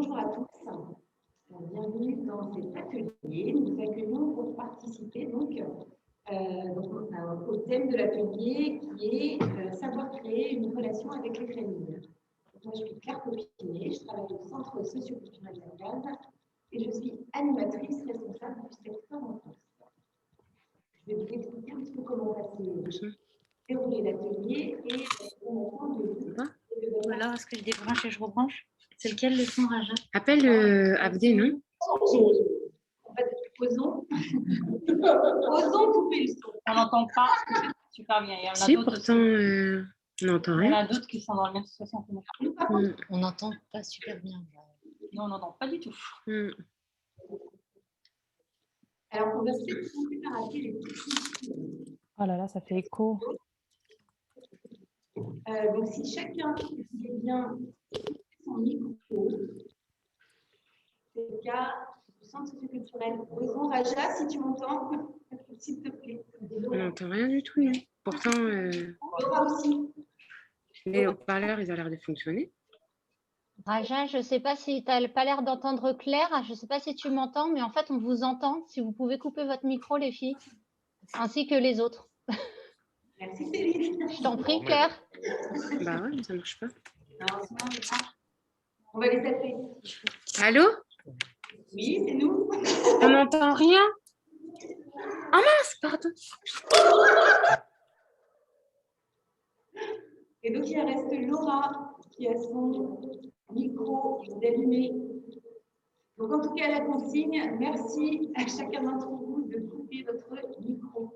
Bonjour à tous, bienvenue dans cet atelier. Nous vous accueillons pour participer donc, au thème de l'atelier qui est savoir créer une relation avec les familles. Moi, je suis Claire Copinet, je travaille au Centre socioculturel d'Argane et je suis animatrice responsable du secteur enfance. Je vais vous expliquer un petit peu comment va se dérouler l'atelier et on entend de vous. Ou alors, est-ce que je débranche et je rebranche? C'est lequel le son, Raja? Appelle Abdé, non? En fait, osons couper le son. On n'entend pas super bien. Il y en a Si, d'autres pourtant, aussi. on n'entend Il y en rien. a d'autres qui sont dans la même situation que nous. On n'entend pas super bien. Nous, on n'entend pas du tout. Alors, on va peut-être commencer par appeler les petits. Oh là là, ça fait écho. Donc, si chacun fait bien son micro, c'est le cas du Centre socioculturel. Osons, Raja, si tu m'entends, s'il te plaît. On n'entend rien du tout, non. Pourtant, Laura aussi. les haut-parleurs, ils ont l'air de fonctionner. Raja, je ne sais pas si tu n'as pas l'air d'entendre Claire. Je ne sais pas si tu m'entends, mais en fait, on vous entend. Si vous pouvez couper votre micro, les filles, ainsi que les autres. Merci Céline. Je t'en prie, Claire. Bah ouais, mais ça marche pas. On va les appeler. Allô? Oui, c'est nous. On n'entend rien? Oh mince, pardon. Et donc, il reste Laura qui a son micro allumé. Donc, en tout cas, la consigne, merci à chacun d'entre vous de couper votre micro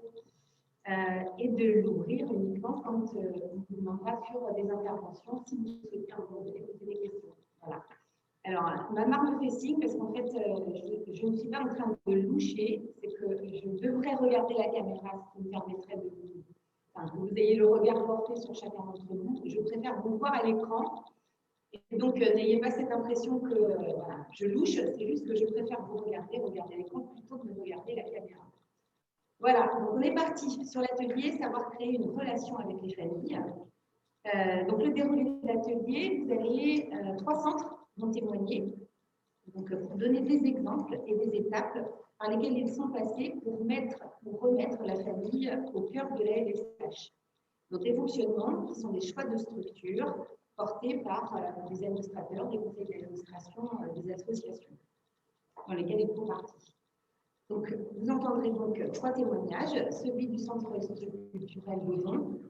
et de l'ouvrir uniquement quand on vous demandera sur des interventions si vous souhaitez poser des questions. Voilà. Alors, ma marque me fait signe parce qu'en fait, je ne suis pas en train de loucher, c'est que je devrais regarder la caméra, ce qui me permettrait de que vous ayez le regard porté sur chacun d'entre vous. Je préfère vous voir à l'écran. Et donc, n'ayez pas cette impression que je louche, c'est juste que je préfère vous regarder l'écran plutôt que de regarder la caméra. Voilà, donc on est parti sur l'atelier, savoir créer une relation avec les familles. Donc, le déroulé de l'atelier, vous avez 3 centres vont témoigner, donc pour donner des exemples et des étapes par lesquelles ils sont passés pour remettre la famille au cœur de la LSH. Donc, les fonctionnements qui sont des choix de structure portés par les administrateurs, des conseils d'administration, des associations dans lesquelles ils font partie. Donc, vous entendrez donc 3 témoignages, celui du Centre socioculturel d'Ozon,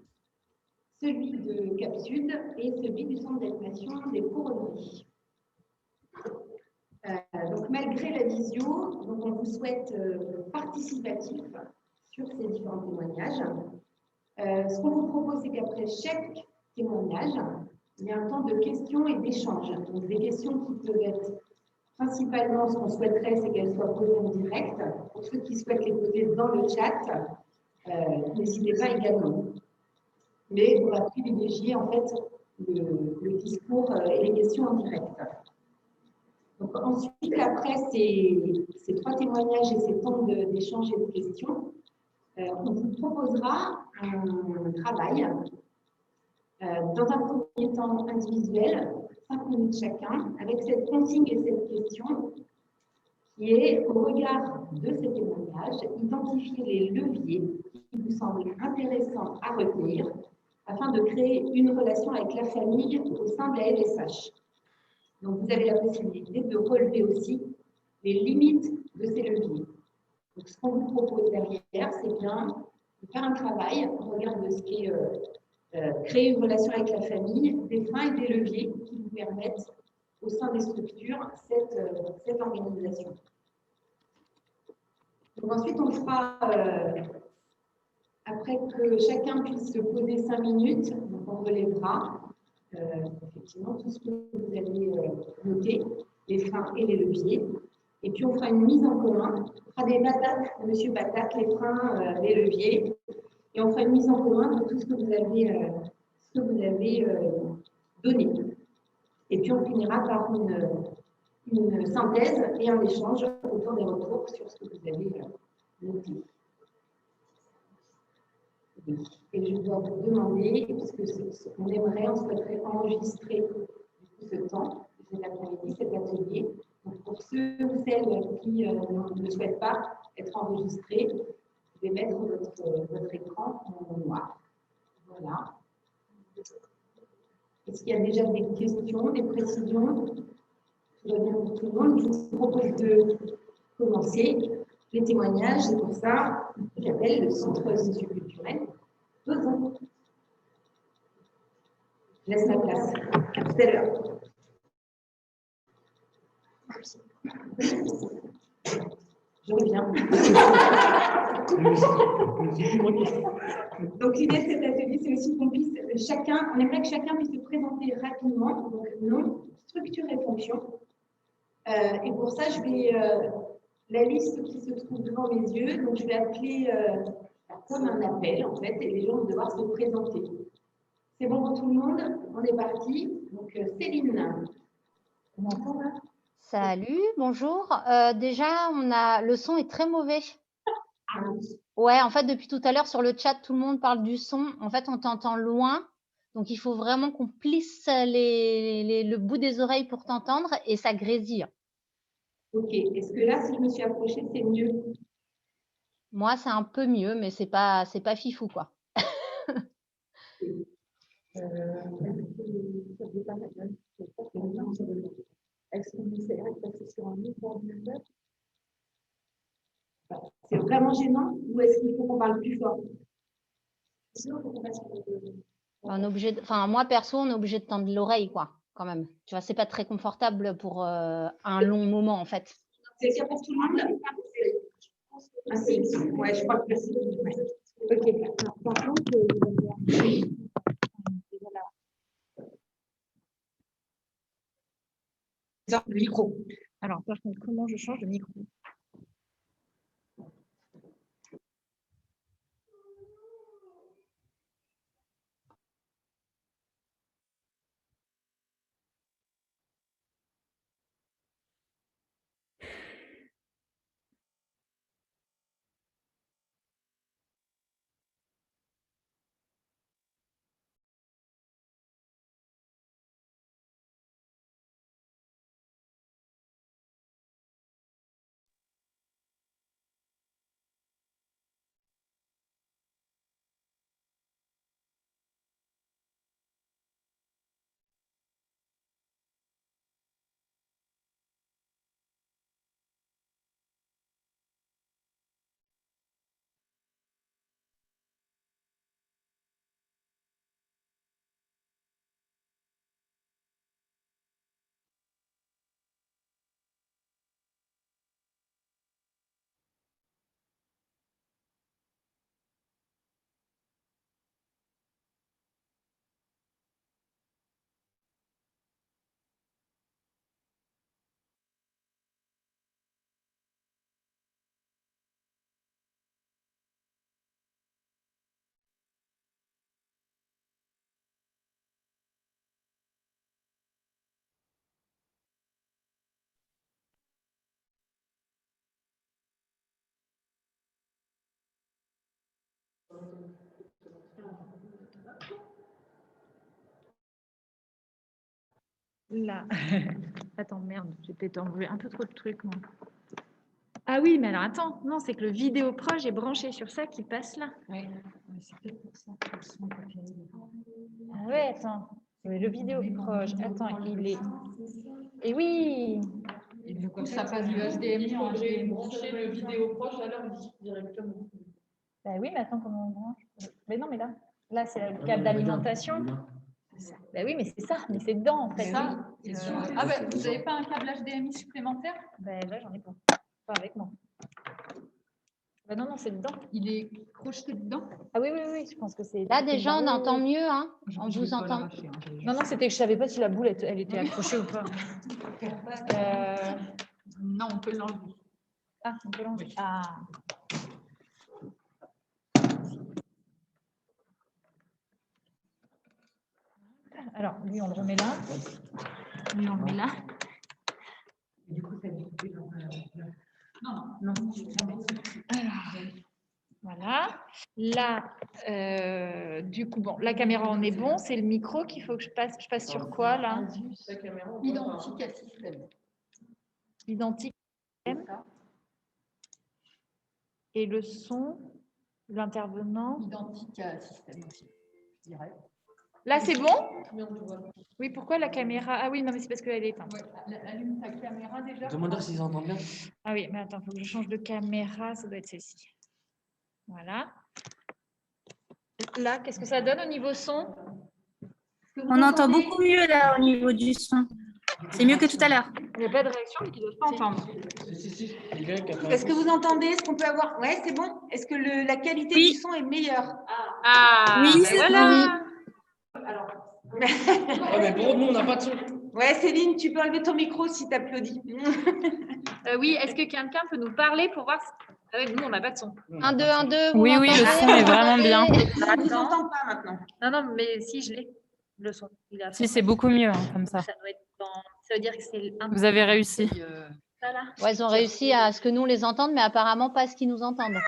celui de Cap Sud et celui du Centre d'animation des Couronneries. Donc, malgré la visio, donc on vous souhaite participatif sur ces différents témoignages. Ce qu'on vous propose, c'est qu'après chaque témoignage, il y a un temps de questions et d'échanges. Donc, des questions qui peuvent être principalement, ce qu'on souhaiterait, c'est qu'elles soient posées en direct. Pour ceux qui souhaitent les poser dans le chat, n'hésitez pas également. Mais on va privilégier en fait le discours et les questions en direct. Donc, ensuite, après ces 3 témoignages et ces temps d'échange et de questions, on vous proposera un travail dans un premier temps individuel, 5 minutes chacun, avec cette consigne et cette question qui est, au regard de ces témoignages, identifier les leviers qui vous semblent intéressants à retenir afin de créer une relation avec la famille au sein de la LSH. Donc, vous avez la possibilité de relever aussi les limites de ces leviers. Donc, ce qu'on vous propose derrière, c'est bien de faire un travail en regard de ce qui est créer une relation avec la famille, des freins et des leviers qui vous permettent, au sein des structures, cette organisation. Donc, ensuite, on fera, après que chacun puisse se poser 5 minutes, donc on relèvera effectivement tout ce que vous avez noté, les freins et les leviers. Et puis, on fera une mise en commun. On fera des batates, M. Batat, les freins, les leviers. Et on fera une mise en commun de tout ce que vous avez, donné. Et puis, on finira par une synthèse et un échange autour des retours sur ce que vous avez noté. Et je dois vous demander, puisque on souhaiterait enregistrer ce temps, cet après-midi, cet atelier. Donc, pour ceux ou celles qui ne souhaitent pas être enregistrés, je vais mettre votre écran en noir. Voilà. Est-ce qu'il y a déjà des questions, des précisions? Tout va bien pour tout le monde. Je vous propose de commencer les témoignages. C'est pour ça que j'appelle le centre socioculturel Besançon. Je laisse ma place. À tout à l'heure. Je reviens. Donc l'idée de cet atelier, c'est aussi qu'on puisse on aimerait que chacun puisse se présenter rapidement, donc nom, structure et fonction. Et pour ça, je vais la liste qui se trouve devant mes yeux, donc je vais appeler comme un appel en fait, et les gens vont devoir se présenter. C'est bon pour tout le monde? On est parti. Donc Céline. On m'entend là? Salut, bonjour. Déjà, le son est très mauvais. Ah oui. Ouais, en fait, depuis tout à l'heure, sur le chat, tout le monde parle du son. En fait, on t'entend loin. Donc, il faut vraiment qu'on plisse le bout des oreilles pour t'entendre et ça grésille. Ok. Est-ce que là, si je me suis approchée, c'est mieux? Moi, c'est un peu mieux, mais c'est pas fifou, quoi. C'est vraiment gênant ou est-ce qu'il faut qu'on parle plus fort? Moi, perso, on est obligé de tendre l'oreille, quoi, quand même. Tu vois, c'est pas très confortable pour un long moment, en fait. C'est le cas pour tout le monde? Ah, si. Ouais, je crois que c'est. Ouais. Ok. Par contre, le micro. Alors, par contre, comment je change de micro? Là. Attends, merde, j'ai peut-être enlevé un peu trop de trucs, moi. Ah oui, mais alors attends, non, c'est que le vidéo proche est branché sur ça qui passe là. Oui, c'est peut-être pour ça. Ah ouais, attends. Mais le vidéo proche, attends, il est. Et oui. Et du coup, ça passe du HDMI en HDMI. Brancher le vidéo proche à l'ordi directement. Bah oui, mais attends, comment on branche? Mais non, mais là c'est le câble d'alimentation. Bah oui, mais c'est ça, mais c'est dedans en fait. Ça, ah ben, vous n'avez pas un câble HDMI supplémentaire? Ben là, j'en ai pas. Pas avec moi. Ben non, c'est dedans. Il est crocheté dedans? Ah oui, oui, oui, je pense que c'est. Là, déjà, on entend mieux, hein. On vous entend. Non, non, c'était que je savais pas si la boule, elle était accrochée ou pas. Non, on peut l'enlever. Ah, on peut l'enlever. Ah. Alors, lui, on le remet là. Lui, on le met là. Du coup, ça dit non, Non. Alors, voilà. Là, Du coup, bon, la caméra, on est bon. C'est le micro qu'il faut que je passe. Je passe sur quoi, là? La caméra, on voit pas. Identique à système. Identique. Et le son, l'intervenant. Identique à système aussi, je dirais. Là, c'est bon? Mais on le voit pas. Oui, pourquoi la caméra? Ah oui, non, mais c'est parce qu'elle est éteinte. Ouais, allume ta caméra déjà. Demande-leur s'ils entendent bien. Ah oui, mais attends, il faut que je change de caméra. Ça doit être celle-ci. Voilà. Là, qu'est-ce que ça donne au niveau son? On entend beaucoup mieux là au niveau du son. C'est mieux que tout à l'heure. Il n'y a pas de réaction, mais ils ne doivent pas entendre. Si. Y. Est-ce que vous entendez? Est-ce qu'on peut avoir... Ouais, c'est bon. Est-ce que la qualité Oui. du son est meilleure? Ah, Oui, ben c'est voilà. Ouais, mais pour nous, on n'a pas de son. Ouais, Céline, tu peux enlever ton micro si tu applaudis. Oui, est-ce que quelqu'un peut nous parler pour voir si... Ah oui, nous, on n'a pas de son. 1, 2, 1, 2. Oui, oui, le son est vraiment bien. Je ne vous entends pas maintenant. Non, non, mais si, je l'ai. Le son. Il est à Si, fond. c'est beaucoup mieux comme ça. Ça doit être ça veut dire que c'est un Vous avez réussi. ça, là. Ouais, ils ont réussi à ce que nous, on les entende, mais apparemment pas à ce qu'ils nous entendent.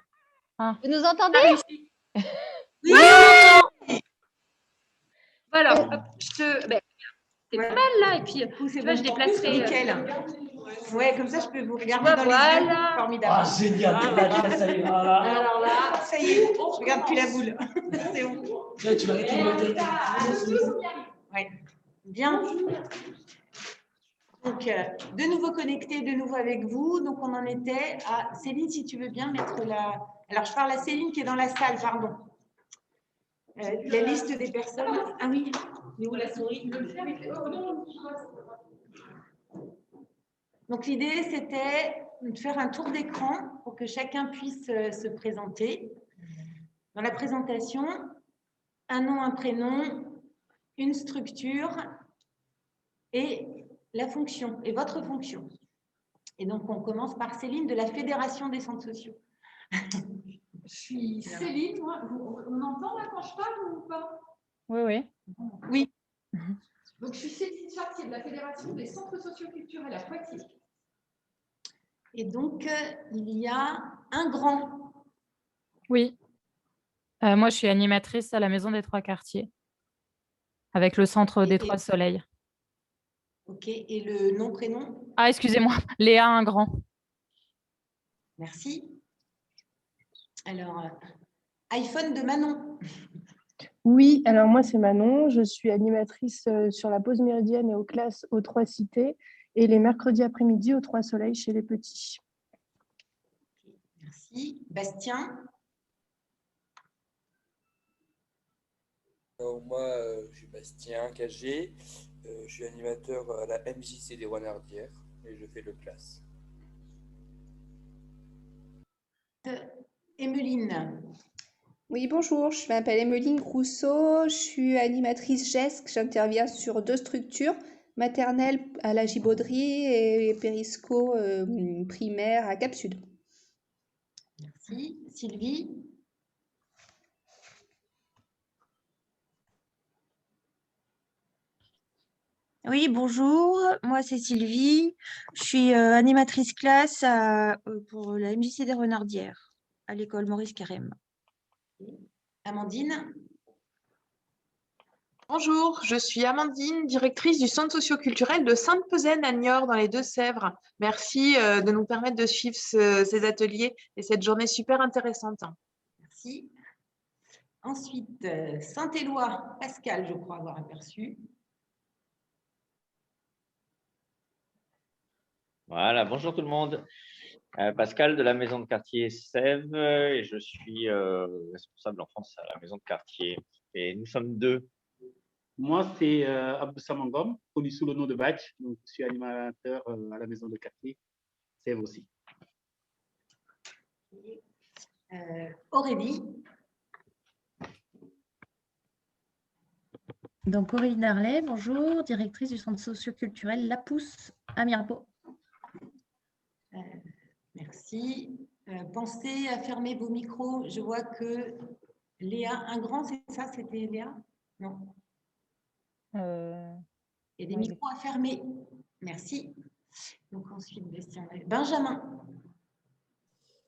Ah. Vous nous entendez? Voilà, hop, je te... Ben, c'est Ouais. pas mal, là. Et puis, C'est tu vois, je déplacerai... Nickel. Ouais, comme ça, je peux vous regarder vois, dans les voilà. yeux. Formidable. Ah, génial. Ça y est. Ah, Alors là, ça y est, je regarde plus la boule. C'est bon. là, tu vas arrêter de me dire. Ouais. Bien. Donc, de nouveau connecté, de nouveau avec vous. Donc, on en était à Céline, si tu veux bien mettre la... Alors, je parle à Céline qui est dans la salle, pardon. La liste des personnes. Ah oui, mais où la souris? Donc, l'idée, c'était de faire un tour d'écran pour que chacun puisse se présenter. Dans la présentation, un nom, un prénom, une structure et la fonction, et votre fonction. Et donc, on commence par Céline de la Fédération des centres sociaux. Je suis Céline, moi. On entend là quand je parle ou pas? Oui, oui. Oui. Donc, je suis Céline Chartier de la Fédération des centres socioculturels à Poitiers. Et donc, il y a un grand. Oui. Moi, je suis animatrice à la Maison des Trois Quartiers, avec le centre des Trois Soleils. OK. Et le nom, prénom? Ah, excusez-moi, Léa un grand. Merci. Alors, iPhone de Manon. Oui, alors moi c'est Manon, je suis animatrice sur la pause méridienne et aux classes aux Trois Cités et les mercredis après-midi aux Trois Soleils chez les petits. Merci. Bastien. Moi, je suis Bastien Cagé, je suis animateur à la MJC des Renardières et je fais le classe. Emeline. Oui, bonjour, je m'appelle Emeline Rousseau, je suis animatrice GESC, j'interviens sur 2 structures, maternelle à la Gibauderie et périsco primaire à Cap-Sud. Merci. Sylvie. Oui, bonjour, moi c'est Sylvie, je suis animatrice classe pour la MJC des Renardières à l'école Maurice Carême. Amandine. Bonjour, je suis Amandine, directrice du centre socioculturel de Sainte-Pezaine à Niort dans les Deux-Sèvres. Merci de nous permettre de suivre ces ateliers et cette journée super intéressante. Merci. Ensuite, Saint-Éloi, Pascal, je crois avoir aperçu. Voilà, bonjour tout le monde. Pascal de la maison de quartier Sèvres et je suis responsable en France à la maison de quartier. Et nous sommes 2. Moi, c'est Abdou Samangom, connu sous le nom de Badge. Donc, je suis animateur à la maison de quartier Sèvres aussi. Aurélie. Donc Aurélie Darlet, bonjour, directrice du centre socioculturel La Pousse à Mirabeau. Merci. Pensez à fermer vos micros. Je vois que Léa, un grand, c'est ça? C'était Léa? Non. Il y a des micros à fermer. Merci. Donc ensuite, Benjamin.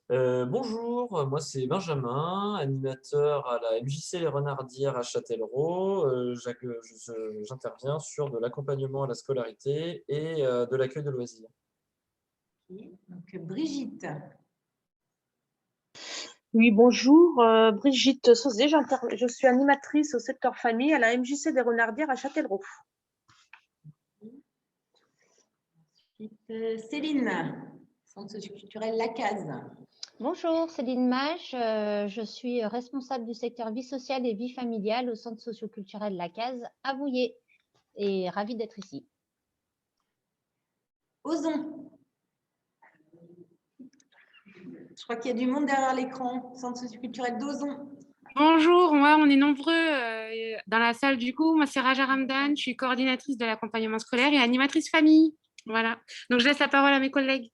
Bonjour, moi c'est Benjamin, animateur à la MJC Les Renardières à Châtellerault. J'interviens sur de l'accompagnement à la scolarité et de l'accueil de loisirs. Donc, Brigitte. Oui, bonjour, Brigitte Sauzé, je suis animatrice au secteur famille à la MJC des Renardières à Châtellerault. Céline, Centre socioculturel La Case. Bonjour, Céline Mage. Je suis responsable du secteur vie sociale et vie familiale au Centre socioculturel La Case à Vouillé et ravie d'être ici. Ozon. Je crois qu'il y a du monde derrière l'écran. Centre socioculturel d'Ozon. Bonjour, on est nombreux dans la salle du coup. Moi, c'est Raja Ramdan, je suis coordinatrice de l'accompagnement scolaire et animatrice famille. Voilà, donc je laisse la parole à mes collègues.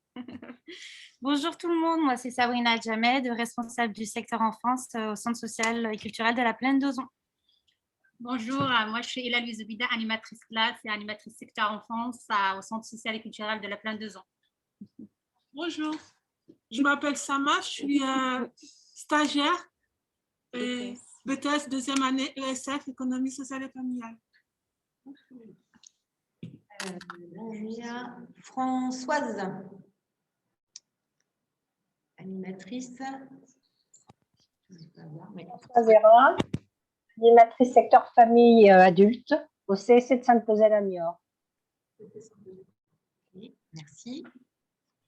Bonjour tout le monde, moi c'est Sabrina Djamed, responsable du secteur enfance au Centre social et culturel de la Plaine d'Ozon. Bonjour, moi je suis Ella Louise Bida, animatrice classe et animatrice secteur enfance au Centre social et culturel de la Plaine d'Ozon. Bonjour, je m'appelle Sama, je suis stagiaire et BTS deuxième année ESF, économie sociale et familiale. Françoise, animatrice. Françoise Hérin, animatrice secteur famille adulte au CSC de Sainte-Peselle à Niort. Merci.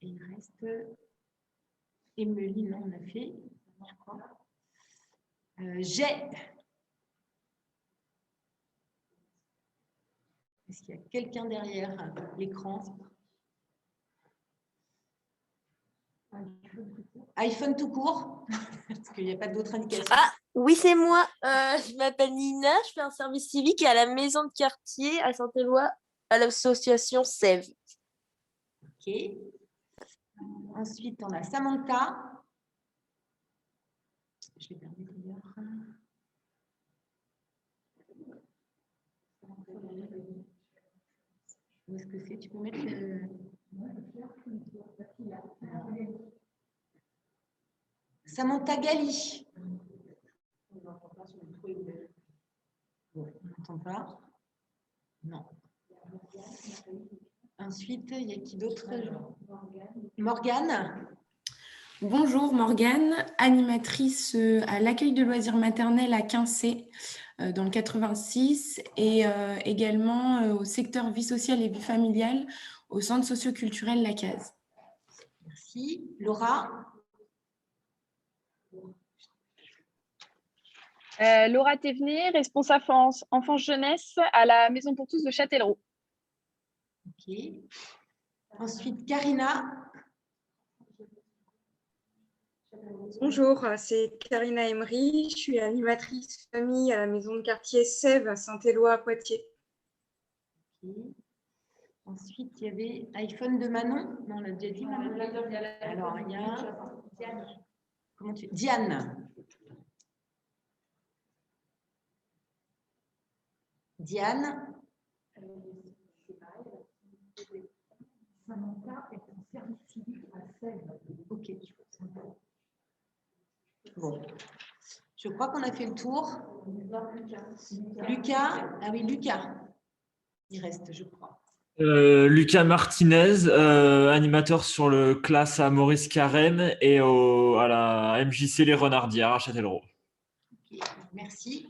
Et il reste Émilie, non, on a fait. Je crois. J'ai. Est-ce qu'il y a quelqu'un derrière l'écran? iPhone tout court, parce qu'il n'y a pas d'autres indications. Ah, oui, c'est moi. Je m'appelle Nina, je fais un service civique à la maison de quartier à Saint-Éloi, à l'association SEV. Ok. Ensuite, on a Samantha. Je vais terminer d'ailleurs. Où est-ce que c'est? Tu peux mettre Samantha Gali. On n'entend pas. Non. Ensuite, il y a qui d'autre? Morgane. Bonjour Morgane, animatrice à l'accueil de loisirs maternels à Quincé dans le 86 et également au secteur vie sociale et vie familiale au centre socioculturel La Case. Merci. Laura. Laura Thévenet, responsable enfance-jeunesse à la Maison pour tous de Châtellerault. Ok. Ensuite, Karina. Bonjour, c'est Karina Emery, je suis animatrice famille à la maison de quartier Sèvres à Saint-Éloi à Poitiers. Okay. Ensuite, il y avait iPhone de Manon. Non, on l'a déjà dit, Manon. Alors, il y a comment tu... Diane. Diane. Samantha est en service civique à Sèvres. Ok. Bon, je crois qu'on a fait le tour. Lucas, ah oui, Lucas, il reste, je crois. Lucas Martinez, animateur sur le classe à Maurice Carême et à la MJC Les Renardières à Châtellerault. Okay, merci.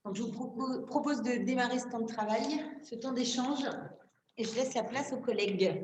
Donc, je vous propose de démarrer ce temps de travail, ce temps d'échange, et je laisse la place aux collègues.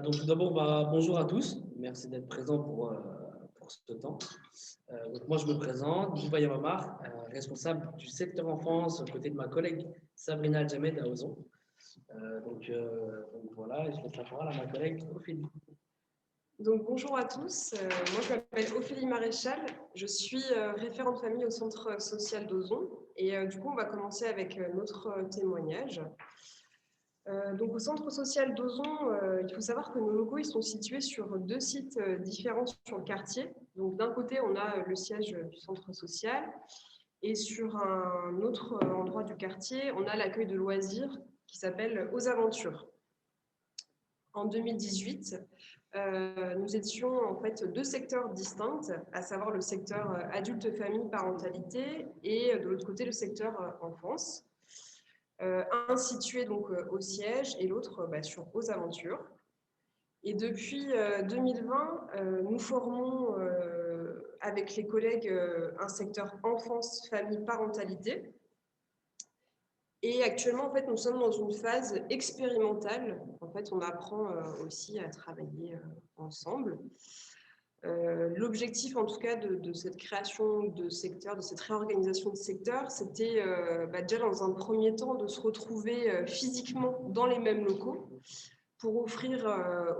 Donc tout d'abord, bonjour à tous. Merci d'être présents pour ce temps. Donc moi, je me présente, Bouba Yamamar, responsable du secteur enfance aux côtés de ma collègue Sabrina Djamed à Ozon. Donc voilà, je laisse la parole à ma collègue Ophélie. Donc bonjour à tous, moi je m'appelle Ophélie Maréchal, je suis référente famille au centre social d'Ozon. Et du coup, on va commencer avec notre témoignage. Donc, au centre social d'Ozon, il faut savoir que nos locaux ils sont situés sur 2 sites différents sur le quartier. Donc, d'un côté, on a le siège du centre social et sur un autre endroit du quartier, on a l'accueil de loisirs qui s'appelle Aux Aventures. En 2018, nous étions en fait 2 secteurs distincts, à savoir le secteur adulte, famille, parentalité et de l'autre côté le secteur enfance. Un situé donc au siège et l'autre Aux Aventures. Et depuis 2020, nous formons avec les collègues un secteur enfance, famille, parentalité. Et actuellement, en fait, nous sommes dans une phase expérimentale. En fait, on apprend aussi à travailler ensemble. L'objectif, en tout cas, de cette création de secteur, de cette réorganisation de secteur, c'était déjà dans un premier temps de se retrouver physiquement dans les mêmes locaux pour offrir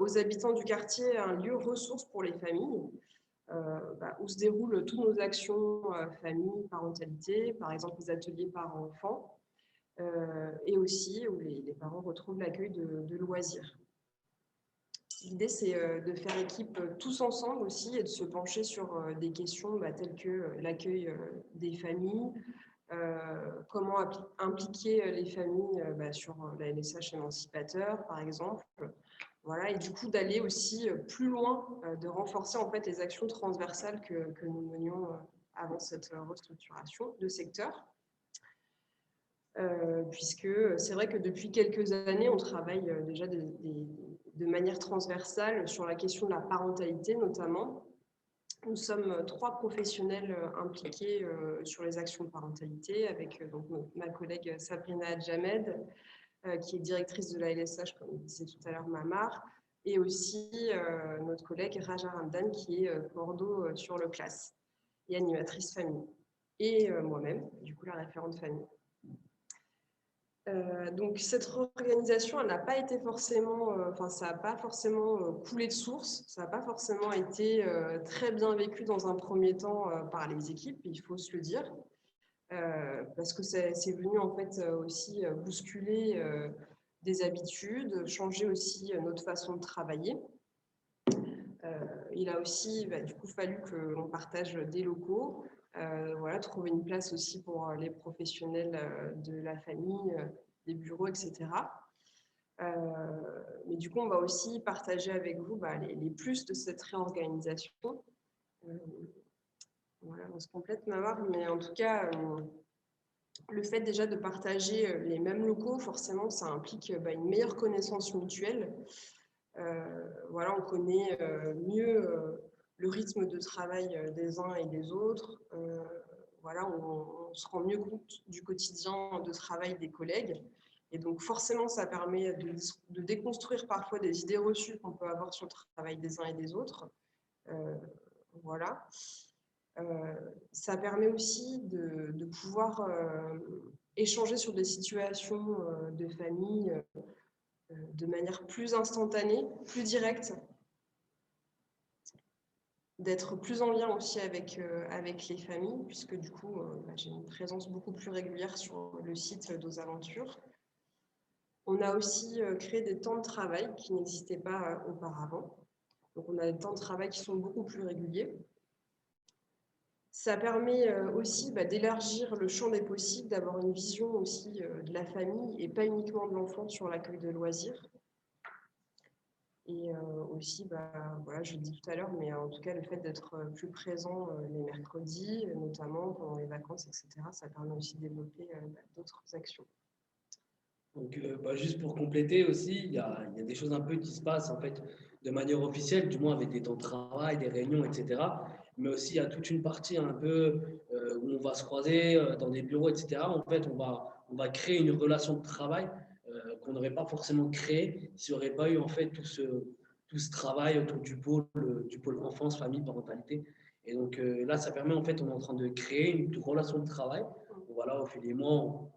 aux habitants du quartier un lieu ressource pour les familles, où se déroulent toutes nos actions famille, parentalité, par exemple les ateliers parents-enfants, et aussi où les parents retrouvent l'accueil de loisirs. L'idée, c'est de faire équipe tous ensemble aussi et de se pencher sur des questions telles que l'accueil des familles, comment impliquer les familles sur la LSH émancipateur, par exemple. Voilà, et du coup, d'aller aussi plus loin, de renforcer en fait les actions transversales que nous menions avant cette restructuration de secteur. Puisque c'est vrai que depuis quelques années, on travaille déjà de manière transversale sur la question de la parentalité notamment. Nous sommes 3 professionnels impliqués sur les actions de parentalité avec donc, ma collègue Sabrina Adjamed, qui est directrice de la LSH, comme disait tout à l'heure Mamar, et aussi notre collègue Raja Ramdan, qui est cordo sur le classe et animatrice famille, et moi-même, du coup la référente famille. Donc cette réorganisation, elle n'a pas été forcément, ça n'a pas forcément coulé de source, ça n'a pas forcément été très bien vécu dans un premier temps par les équipes, il faut se le dire, parce que c'est venu en fait aussi bousculer des habitudes, changer aussi notre façon de travailler. Il a aussi du coup fallu que l'on partage des locaux. Voilà, trouver une place aussi pour les professionnels de la famille, des bureaux, etc. Mais du coup, on va aussi partager avec vous les plus de cette réorganisation. Voilà, on se complète, Mamar, mais en tout cas, le fait déjà de partager les mêmes locaux, forcément, ça implique une meilleure connaissance mutuelle. Voilà, on connaît mieux le rythme de travail des uns et des autres. Voilà, on se rend mieux compte du quotidien de travail des collègues. Et donc, forcément, ça permet de déconstruire parfois des idées reçues qu'on peut avoir sur le travail des uns et des autres. Voilà. Ça permet aussi de pouvoir échanger sur des situations de famille de manière plus instantanée, plus directe, d'être plus en lien aussi avec les familles, puisque du coup, j'ai une présence beaucoup plus régulière sur le site d'Aux Aventures. On a aussi créé des temps de travail qui n'existaient pas auparavant. Donc, on a des temps de travail qui sont beaucoup plus réguliers. Ça permet aussi d'élargir le champ des possibles, d'avoir une vision aussi de la famille et pas uniquement de l'enfant sur l'accueil de loisirs. Et aussi, voilà, je le dis tout à l'heure, mais en tout cas, le fait d'être plus présent les mercredis, notamment pendant les vacances, etc., ça permet aussi de développer d'autres actions. Donc, juste pour compléter aussi, il y a des choses un peu qui se passent en fait de manière officielle, du moins avec des temps de travail, des réunions, etc. Mais aussi, il y a toute une partie un peu où on va se croiser dans des bureaux, etc. En fait, on va créer une relation de travail qu'on n'aurait pas forcément créée s'il n'y aurait pas eu en fait tout ce travail autour du pôle enfance, famille, parentalité. Et donc là, ça permet en fait, on est en train de créer une relation de travail. Voilà, au fil des mois,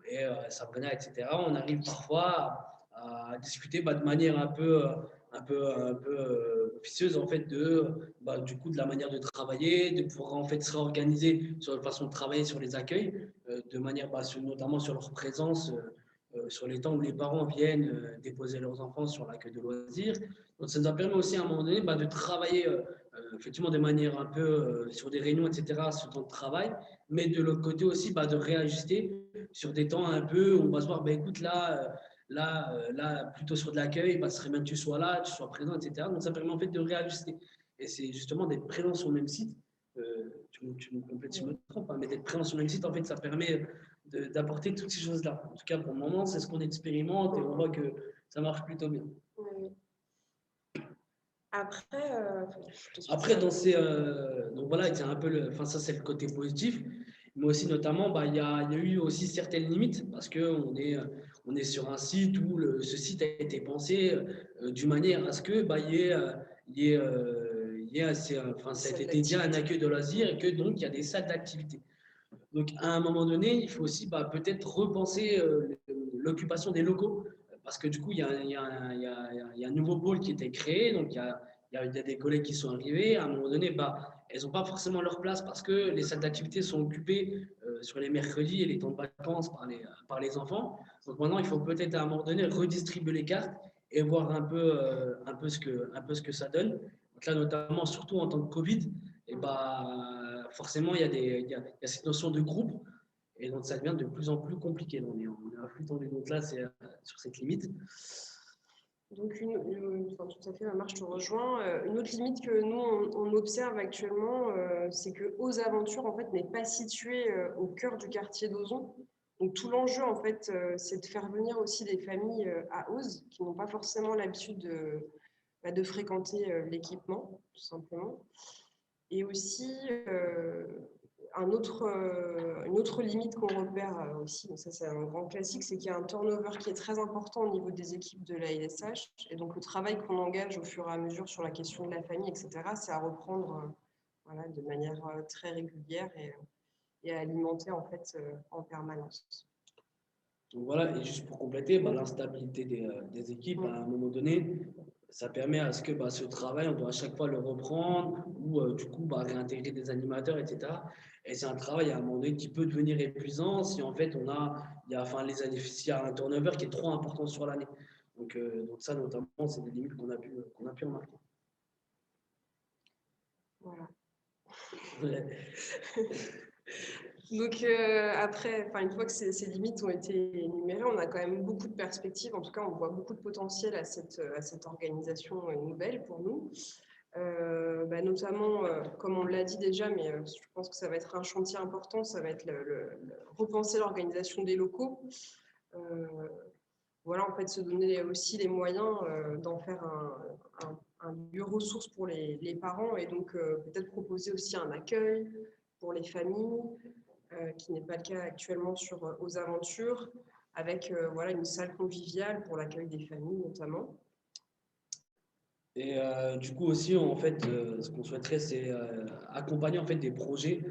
et Sabrina, etc. On arrive parfois à discuter de manière un peu officieuse en fait du coup de la manière de travailler, de pouvoir en fait se réorganiser sur la façon de travailler sur les accueils, de manière notamment sur leur présence, sur les temps où les parents viennent déposer leurs enfants sur l'accueil de loisirs. Donc ça nous a permis aussi à un moment donné de travailler effectivement de manière un peu sur des réunions, etc., sur le temps de travail, mais de l'autre côté aussi de réajuster sur des temps un peu où on va se voir, écoute, là, plutôt sur de l'accueil, ce serait bien que tu sois là, tu sois présent, etc. Donc ça permet en fait de réajuster. Et c'est justement d'être présent sur le même site. Tu me complètes si je me trompe, mais d'être présent sur le même site, en fait, ça permet d'apporter toutes ces choses-là. En tout cas, pour le moment, c'est ce qu'on expérimente et on voit que ça marche plutôt bien. Oui. Après, donc voilà, c'est un peu ça c'est le côté positif, mais aussi notamment, il y a eu aussi certaines limites parce qu'on est sur un site où ce site a été pensé d'une manière à ce que ça a été dédié à un accueil de loisirs et que donc il y a des salles d'activité. Donc à un moment donné, il faut aussi peut-être repenser l'occupation des locaux. Parce que du coup, il y a un nouveau pôle qui était créé, donc il y a des collègues qui sont arrivés. À un moment donné, elles n'ont pas forcément leur place parce que les salles d'activité sont occupées sur les mercredis et les temps de vacances par les enfants. Donc maintenant, il faut peut-être à un moment donné redistribuer les cartes et voir un peu ce que ça donne. Donc là, notamment, surtout en temps de Covid, forcément, il y a cette notion de groupe. Et donc, ça devient de plus en plus compliqué. On est à flux tendu. Donc là, c'est sur cette limite. Donc, tout à fait, Marc, je te rejoins. Une autre limite que nous, on observe actuellement, c'est que Ose Aventures, en fait, n'est pas situé au cœur du quartier d'Ozon. Donc, tout l'enjeu, en fait, c'est de faire venir aussi des familles à Ose qui n'ont pas forcément l'habitude de fréquenter l'équipement, tout simplement. Et aussi, une autre limite qu'on repère aussi, donc ça c'est un grand classique, c'est qu'il y a un turnover qui est très important au niveau des équipes de la LSH. Et donc le travail qu'on engage au fur et à mesure sur la question de la famille, etc., c'est à reprendre de manière très régulière et à alimenter en fait en permanence. Donc voilà, et juste pour compléter, l'instabilité des équipes, à un moment donné, ça permet à ce que ce travail, on doit à chaque fois le reprendre ou du coup réintégrer des animateurs, etc. Et c'est un travail à un moment donné qui peut devenir épuisant si en fait il y a un turnover qui est trop important sur l'année. Donc ça notamment, c'est des limites qu'on a pu remarquer. Voilà. Donc après, une fois que ces limites ont été énumérées, on a quand même beaucoup de perspectives. En tout cas, on voit beaucoup de potentiel à cette organisation nouvelle pour nous. Notamment, comme on l'a dit déjà, mais je pense que ça va être un chantier important, ça va être repenser l'organisation des locaux. En fait, se donner aussi les moyens d'en faire un lieu ressource pour les parents et donc peut-être proposer aussi un accueil pour les familles, qui n'est pas le cas actuellement sur Ose Aventures, avec une salle conviviale pour l'accueil des familles notamment. Et du coup aussi, en fait, ce qu'on souhaiterait, c'est accompagner en fait des projets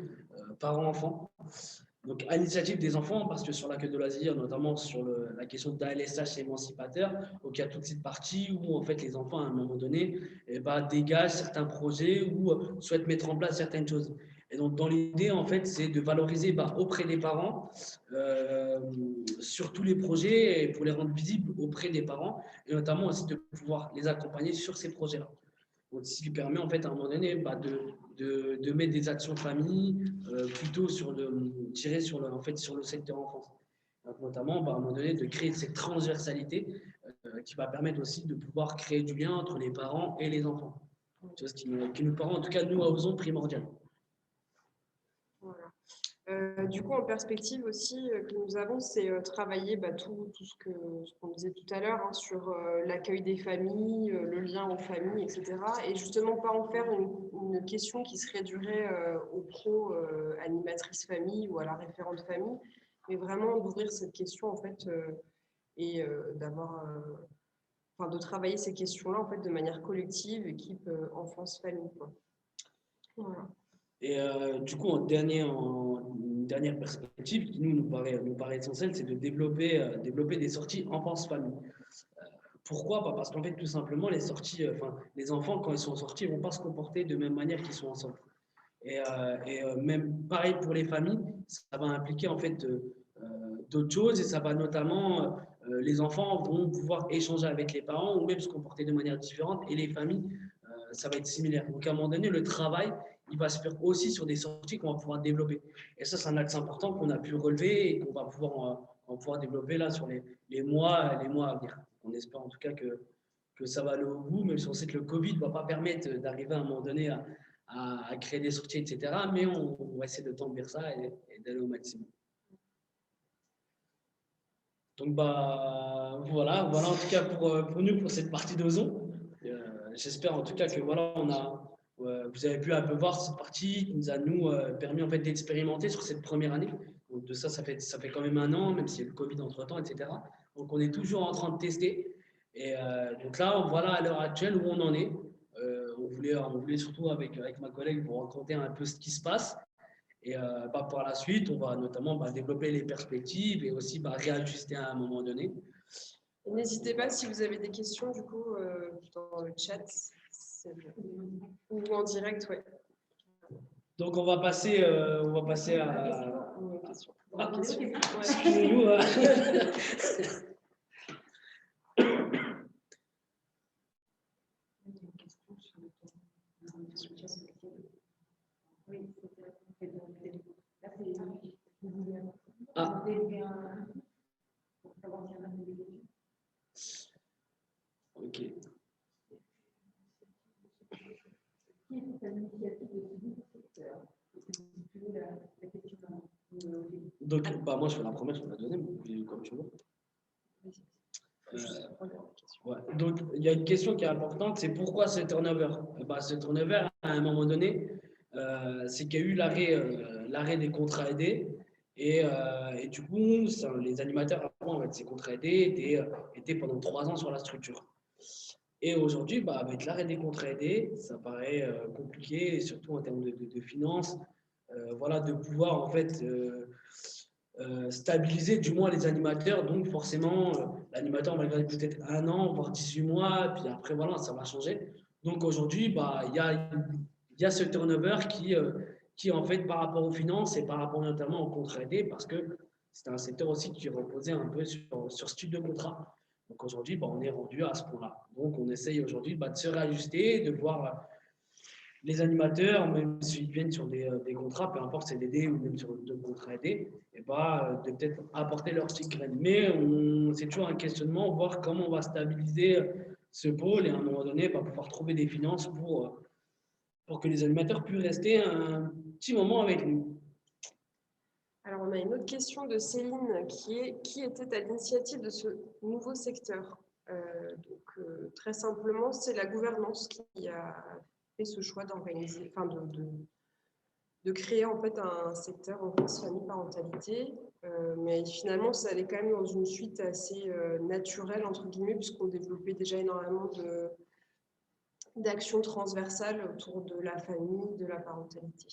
parents-enfants. Donc à l'initiative des enfants, parce que sur l'accueil de loisirs, notamment sur la question d'ALSH émancipateur, donc il y a toute cette partie où en fait les enfants à un moment donné dégagent certains projets ou souhaitent mettre en place certaines choses. Et donc, dans l'idée, en fait, c'est de valoriser auprès des parents sur tous les projets et pour les rendre visibles auprès des parents et notamment aussi de pouvoir les accompagner sur ces projets-là. Donc, ce qui permet, en fait, à un moment donné, de mettre des actions de famille plutôt tirer sur le secteur enfance. Donc, notamment, à un moment donné, de créer cette transversalité qui va permettre aussi de pouvoir créer du lien entre les parents et les enfants. Chose qui nous paraît, en tout cas, nous, à Ozon, primordial. Voilà. Du coup, en perspective aussi que nous avons, c'est travailler tout ce qu'on disait tout à l'heure sur l'accueil des familles, le lien aux familles, etc. Et justement, pas en faire une question qui se réduirait aux pro animatrice famille ou à la référente famille, mais vraiment d'ouvrir cette question en fait et de travailler ces questions-là en fait de manière collective, équipe enfance-famille. Voilà. Et du coup, une dernière perspective qui nous paraît essentielle, c'est de développer des sorties enfance-famille. Pourquoi? Parce qu'en fait, tout simplement, les sorties, les enfants, quand ils sont sortis, ils ne vont pas se comporter de même manière qu'ils sont ensemble. Et même pareil pour les familles, ça va impliquer en fait d'autres choses et ça va notamment, les enfants vont pouvoir échanger avec les parents ou même se comporter de manière différente et les familles, ça va être similaire. Donc à un moment donné, le travail, il va se faire aussi sur des sorties qu'on va pouvoir développer. Et ça, c'est un axe important qu'on a pu relever et qu'on va pouvoir développer là sur les mois à venir. On espère en tout cas que ça va aller au bout, même si on sait que le Covid ne va pas permettre d'arriver à un moment donné à créer des sorties, etc. Mais on va essayer de tendre vers ça et d'aller au maximum. Donc, voilà en tout cas pour nous, pour cette partie d'Ozon. J'espère en tout cas que voilà, vous avez pu un peu voir cette partie qui nous a permis en fait d'expérimenter sur cette première année. Donc, de ça fait quand même 1 an, même s'il y a eu le Covid entre-temps, etc. Donc, on est toujours en train de tester. Et donc là, voilà à l'heure actuelle où on en est. On voulait surtout avec ma collègue vous raconter un peu ce qui se passe. Et par la suite, on va notamment développer les perspectives et aussi réajuster à un moment donné. N'hésitez pas si vous avez des questions du coup dans le chat ou en direct, ouais. Donc on va passer à excusez-nous. Ah. Ok. Donc, moi je fais la première, je fais la deuxième, comme tu veux. Ouais. Donc, il y a une question qui est importante, c'est pourquoi ce turnover? Ce turnover, à un moment donné, c'est qu'il y a eu l'arrêt des contrats aidés. Et du coup, les animateurs, avant, avec ces contrats aidés, étaient pendant 3 ans sur la structure. Et aujourd'hui, avec l'arrêt des contrats aidés, ça paraît compliqué, surtout en termes de finances, de pouvoir en fait stabiliser du moins les animateurs. Donc forcément, l'animateur va garder peut-être 1 an, voire 18 mois, puis après, voilà, ça va changer. Donc aujourd'hui, il y a ce turnover qui en fait, par rapport aux finances et par rapport notamment aux contrats aidés, parce que c'est un secteur aussi qui reposait un peu sur ce type de contrat. Donc aujourd'hui, on est rendu à ce point-là. Donc on essaye aujourd'hui de se réajuster, de voir les animateurs, même s'ils viennent sur des contrats, peu importe c'est CDD ou même sur 2 contrats aidés, et de peut-être apporter leur petite graine. Mais c'est toujours un questionnement, voir comment on va stabiliser ce pôle et à un moment donné, pouvoir trouver des finances pour que les animateurs puissent rester un petit moment avec nous. Alors, on a une autre question de Céline qui était à l'initiative de ce nouveau secteur. Très simplement, c'est la gouvernance qui a fait ce choix d'organiser, de créer en fait un secteur enfance, famille, parentalité. Mais finalement, ça allait quand même dans une suite assez naturelle, entre guillemets, puisqu'on développait déjà énormément d'actions transversales autour de la famille, de la parentalité.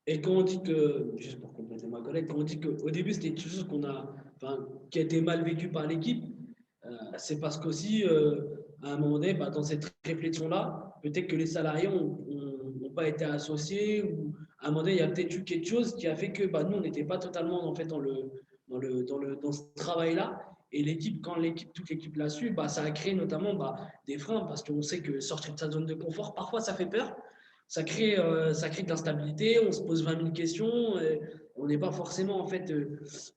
Et quand on dit que, juste pour compléter ma collègue, quand on dit qu'au début c'était quelque chose qui a été mal vécu par l'équipe, c'est parce qu'aussi, à un moment donné, dans cette réflexion-là, peut-être que les salariés n'ont pas été associés ou à un moment donné, il y a peut-être eu quelque chose qui a fait que nous, on n'était pas totalement en fait, dans ce travail-là. Et l'équipe, quand toute l'équipe l'a su, ça a créé notamment des freins parce qu'on sait que sortir de sa zone de confort, parfois ça fait peur. Ça crée de l'instabilité, on se pose 20 000 questions, on n'est pas forcément en fait,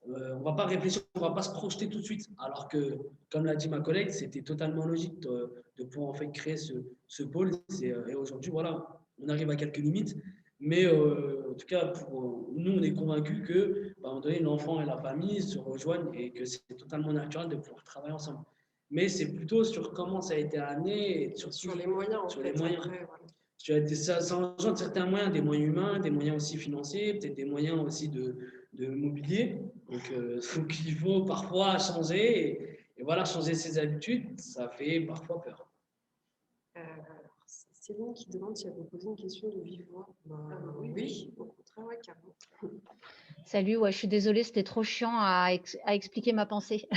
on ne va pas réfléchir, on ne va pas se projeter tout de suite. Alors que, comme l'a dit ma collègue, c'était totalement logique de pouvoir en fait créer ce pôle. Et aujourd'hui, voilà, on arrive à quelques limites, mais en tout cas, pour nous, on est convaincus que, à un moment donné, l'enfant et la famille se rejoignent et que c'est totalement naturel de pouvoir travailler ensemble. Mais c'est plutôt sur comment ça a été amené et sur les moyens. Après, voilà. Ça engendre certains moyens, des moyens humains, des moyens aussi financiers, peut-être des moyens aussi de mobilier. Donc, il faut parfois changer et voilà, changer ses habitudes, ça fait parfois peur. Céline qui demande si elle peut poser une question de vive voix. Oui, au contraire, ouais, carrément. Salut, ouais, je suis désolée, c'était trop chiant à expliquer ma pensée.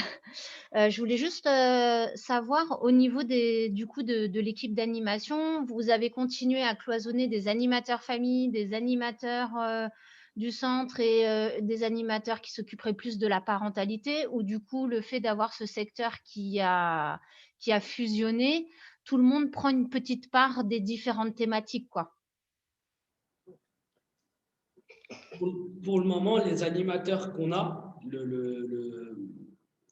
Je voulais juste savoir au niveau du coup de l'équipe d'animation, vous avez continué à cloisonner des animateurs famille, des animateurs du centre et des animateurs qui s'occuperaient plus de la parentalité, ou du coup le fait d'avoir ce secteur qui a fusionné, tout le monde prend une petite part des différentes thématiques, quoi. Pour le moment, les animateurs qu'on a,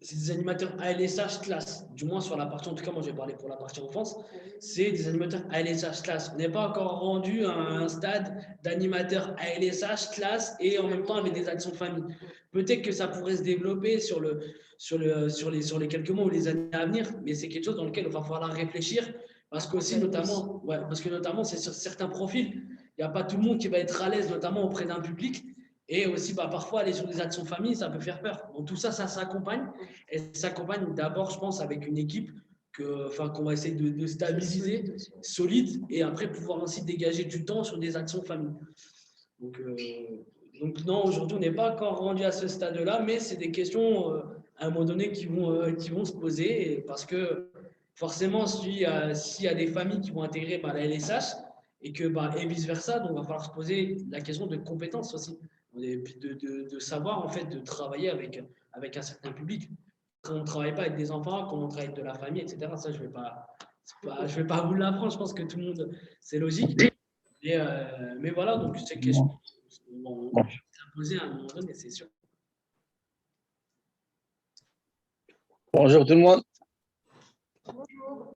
c'est des animateurs ALSH classe. Du moins sur la partie, en tout cas, moi j'ai parlé pour la partie enfance, c'est des animateurs ALSH classe. On n'est pas encore rendu à un stade d'animateurs ALSH classe et en même temps avec des actions de famille. Peut-être que ça pourrait se développer sur les quelques mois ou les années à venir, mais c'est quelque chose dans lequel il va falloir réfléchir parce que notamment, c'est sur certains profils. Il n'y a pas tout le monde qui va être à l'aise, notamment auprès d'un public. Et aussi, parfois, aller sur des actions famille, ça peut faire peur. Donc, tout ça, ça s'accompagne. Et ça s'accompagne d'abord, je pense, avec une équipe qu'on va essayer de stabiliser, solide, et après pouvoir aussi dégager du temps sur des actions famille. Donc non, aujourd'hui, on n'est pas encore rendu à ce stade-là, mais c'est des questions, à un moment donné, qui vont se poser. Parce que forcément, s'il y a des familles qui vont intégrer la LSH, et vice-versa, donc il va falloir se poser la question de compétences aussi. Et puis de savoir, en fait, de travailler avec un certain public. Quand on ne travaille pas avec des enfants, quand on travaille avec de la famille, etc., ça, je ne vais pas vous l'apprendre, je pense que tout le monde, c'est logique. Mais voilà, donc c'est quelque chose qu'on va poser à un moment donné, c'est sûr. Bonjour tout le monde. Bonjour.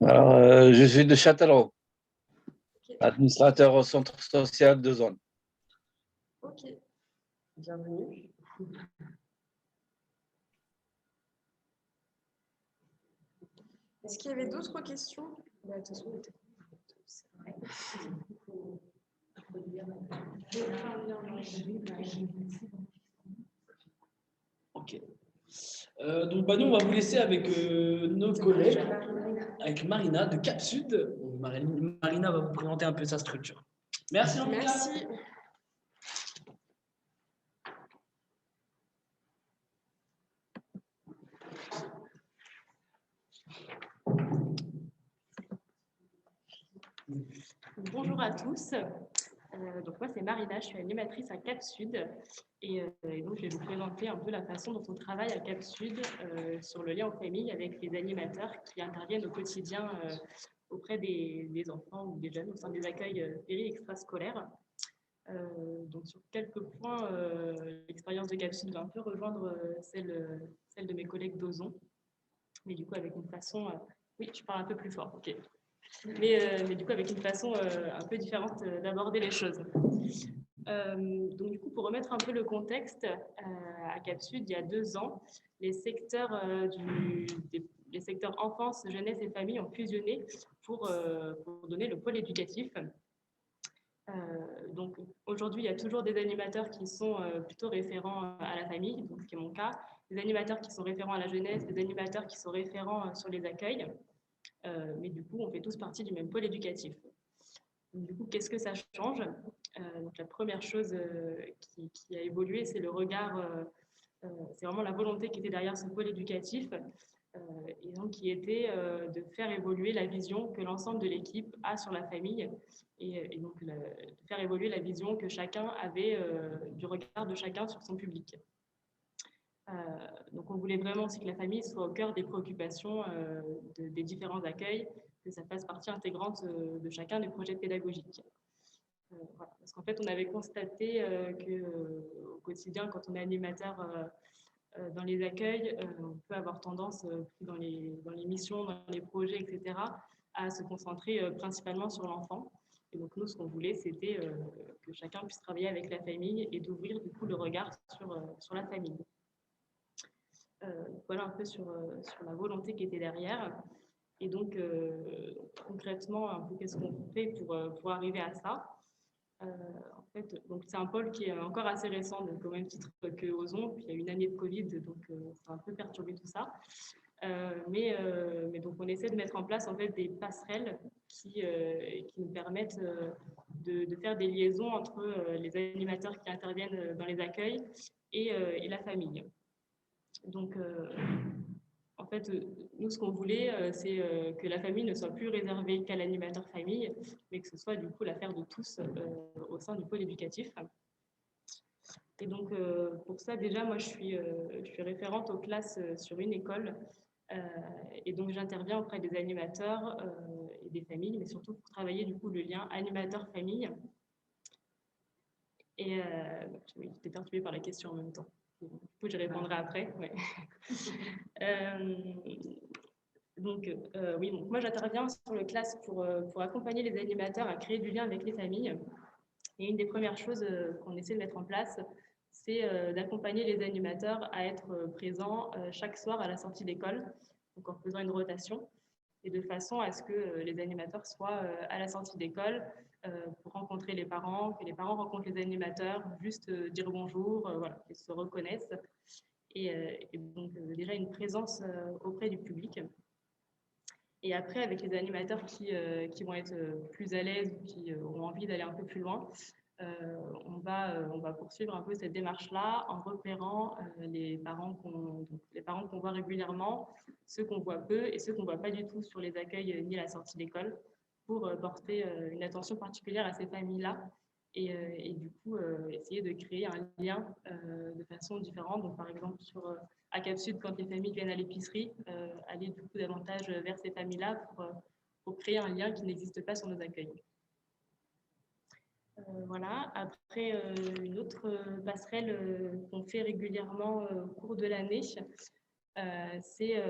Alors, je suis de Châtellerault, administrateur au centre social de zone. Ok, bienvenue. Est-ce qu'il y avait d'autres questions? De toute façon, Ok. Donc, nous, on va vous laisser avec nos collègues, avec Marina de Cap Sud. Donc, Marina va vous présenter un peu sa structure. Merci. Merci. Bonjour à tous. Donc moi c'est Marina, je suis animatrice à Cap Sud et donc je vais vous présenter un peu la façon dont on travaille à Cap Sud sur le lien en famille avec les animateurs qui interviennent au quotidien auprès des enfants ou des jeunes au sein des accueils péri-extrascolaires. Donc sur quelques points, l'expérience de Cap Sud va un peu rejoindre celle de mes collègues d'Ozon, mais du coup avec une façon... oui, je parle un peu plus fort, ok. Mais du coup avec une façon un peu différente d'aborder les choses. Donc du coup, pour remettre un peu le contexte, à Cap Sud, il y a 2 ans, les secteurs enfance, jeunesse et famille ont fusionné pour donner le pôle éducatif. Donc aujourd'hui, il y a toujours des animateurs qui sont plutôt référents à la famille, donc ce qui est mon cas, des animateurs qui sont référents à la jeunesse, des animateurs qui sont référents sur les accueils. Mais du coup, on fait tous partie du même pôle éducatif. Donc, du coup, qu'est-ce que ça change? Donc, la première chose qui a évolué, c'est le regard, c'est vraiment la volonté qui était derrière ce pôle éducatif, et donc qui était de faire évoluer la vision que l'ensemble de l'équipe a sur la famille, et donc de faire évoluer la vision que chacun avait du regard de chacun sur son public. Donc on voulait vraiment aussi que la famille soit au cœur des préoccupations des différents accueils, que ça fasse partie intégrante de chacun des projets pédagogiques. Voilà. Parce qu'en fait, on avait constaté qu'au quotidien, quand on est animateur dans les accueils, on peut avoir tendance, dans les missions, dans les projets, etc., à se concentrer principalement sur l'enfant. Et donc nous, ce qu'on voulait, c'était que chacun puisse travailler avec la famille et d'ouvrir du coup le regard sur la famille. Voilà un peu sur la volonté qui était derrière. Et donc, concrètement, un peu qu'est-ce qu'on fait pour arriver à ça. En fait, donc c'est un pôle qui est encore assez récent, donc au même titre que Ozon. Puis il y a une année de Covid, donc ça a un peu perturbé tout ça. Mais donc on essaie de mettre en place en fait des passerelles qui nous permettent de faire des liaisons entre les animateurs qui interviennent dans les accueils et la famille. Donc, en fait, nous, ce qu'on voulait, c'est que la famille ne soit plus réservée qu'à l'animateur famille, mais que ce soit du coup l'affaire de tous au sein du pôle éducatif. Et donc, pour ça, déjà, moi, je suis référente aux classes sur une école. Et donc, j'interviens auprès des animateurs et des familles, mais surtout pour travailler du coup le lien animateur-famille. Et oui, j'étais perturbée par la question en même temps. Du coup, je répondrai après. Ouais. Donc, oui, donc moi, j'interviens sur le classe pour accompagner les animateurs à créer du lien avec les familles. Et une des premières choses qu'on essaie de mettre en place, c'est d'accompagner les animateurs à être présents chaque soir à la sortie d'école, donc en faisant une rotation, et de façon à ce que les animateurs soient à la sortie d'école pour rencontrer les parents, que les parents rencontrent les animateurs, juste dire bonjour, voilà, qu'ils se reconnaissent. Et donc déjà une présence auprès du public. Et après, avec les animateurs qui vont être plus à l'aise ou qui ont envie d'aller un peu plus loin, on va poursuivre un peu cette démarche-là en repérant les parents qu'on voit régulièrement, ceux qu'on voit peu et ceux qu'on ne voit pas du tout sur les accueils ni à la sortie d'école, pour porter une attention particulière à ces familles-là et du coup essayer de créer un lien de façon différente. Donc par exemple à Cap Sud, quand les familles viennent à l'épicerie, aller du coup davantage vers ces familles-là pour créer un lien qui n'existe pas sur nos accueils. Voilà. Après, une autre passerelle qu'on fait régulièrement au cours de l'année, c'est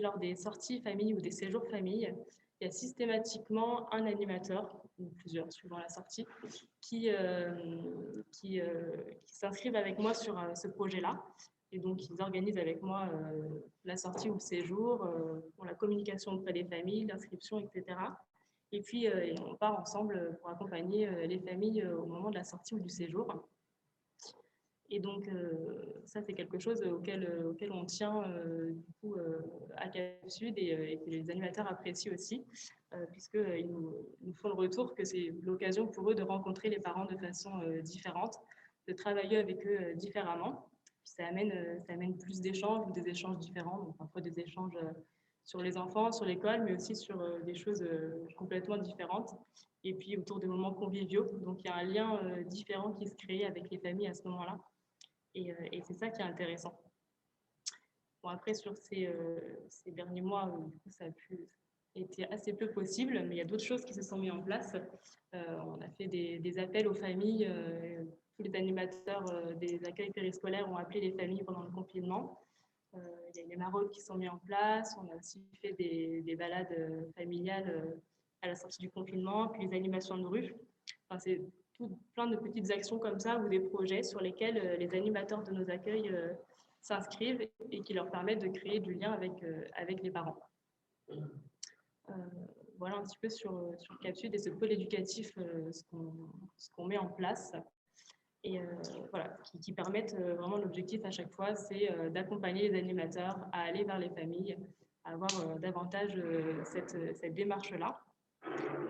lors des sorties famille ou des séjours famille. Il y a systématiquement un animateur, ou plusieurs suivant la sortie, qui s'inscrivent avec moi sur ce projet-là. Et donc, ils organisent avec moi la sortie ou le séjour, pour la communication auprès des familles, l'inscription, etc. Et puis, on part ensemble pour accompagner les familles au moment de la sortie ou du séjour. Et donc, ça, c'est quelque chose auquel on tient du coup, à Cap Sud et que les animateurs apprécient aussi, puisqu'ils nous font le retour que c'est l'occasion pour eux de rencontrer les parents de façon différente, de travailler avec eux différemment. Puis ça amène plus d'échanges ou des échanges différents, donc parfois des échanges sur les enfants, sur l'école, mais aussi sur des choses complètement différentes. Et puis autour des moments conviviaux. Donc il y a un lien différent qui se crée avec les familles à ce moment-là. Et c'est ça qui est intéressant. Bon, après, sur ces derniers mois, du coup, ça a été assez peu possible, mais il y a d'autres choses qui se sont mises en place. On a fait des appels aux familles. Tous les animateurs des accueils périscolaires ont appelé les familles pendant le confinement. Il y a les maraudes qui sont mis en place. On a aussi fait des balades familiales à la sortie du confinement, puis les animations de rue. Enfin, c'est plein de petites actions comme ça ou des projets sur lesquels les animateurs de nos accueils s'inscrivent et qui leur permettent de créer du lien avec les parents. Voilà un petit peu sur Cap Sud et ce pôle éducatif, ce qu'on met en place. Et voilà, qui permettent vraiment l'objectif à chaque fois, c'est d'accompagner les animateurs à aller vers les familles, à avoir davantage cette démarche-là.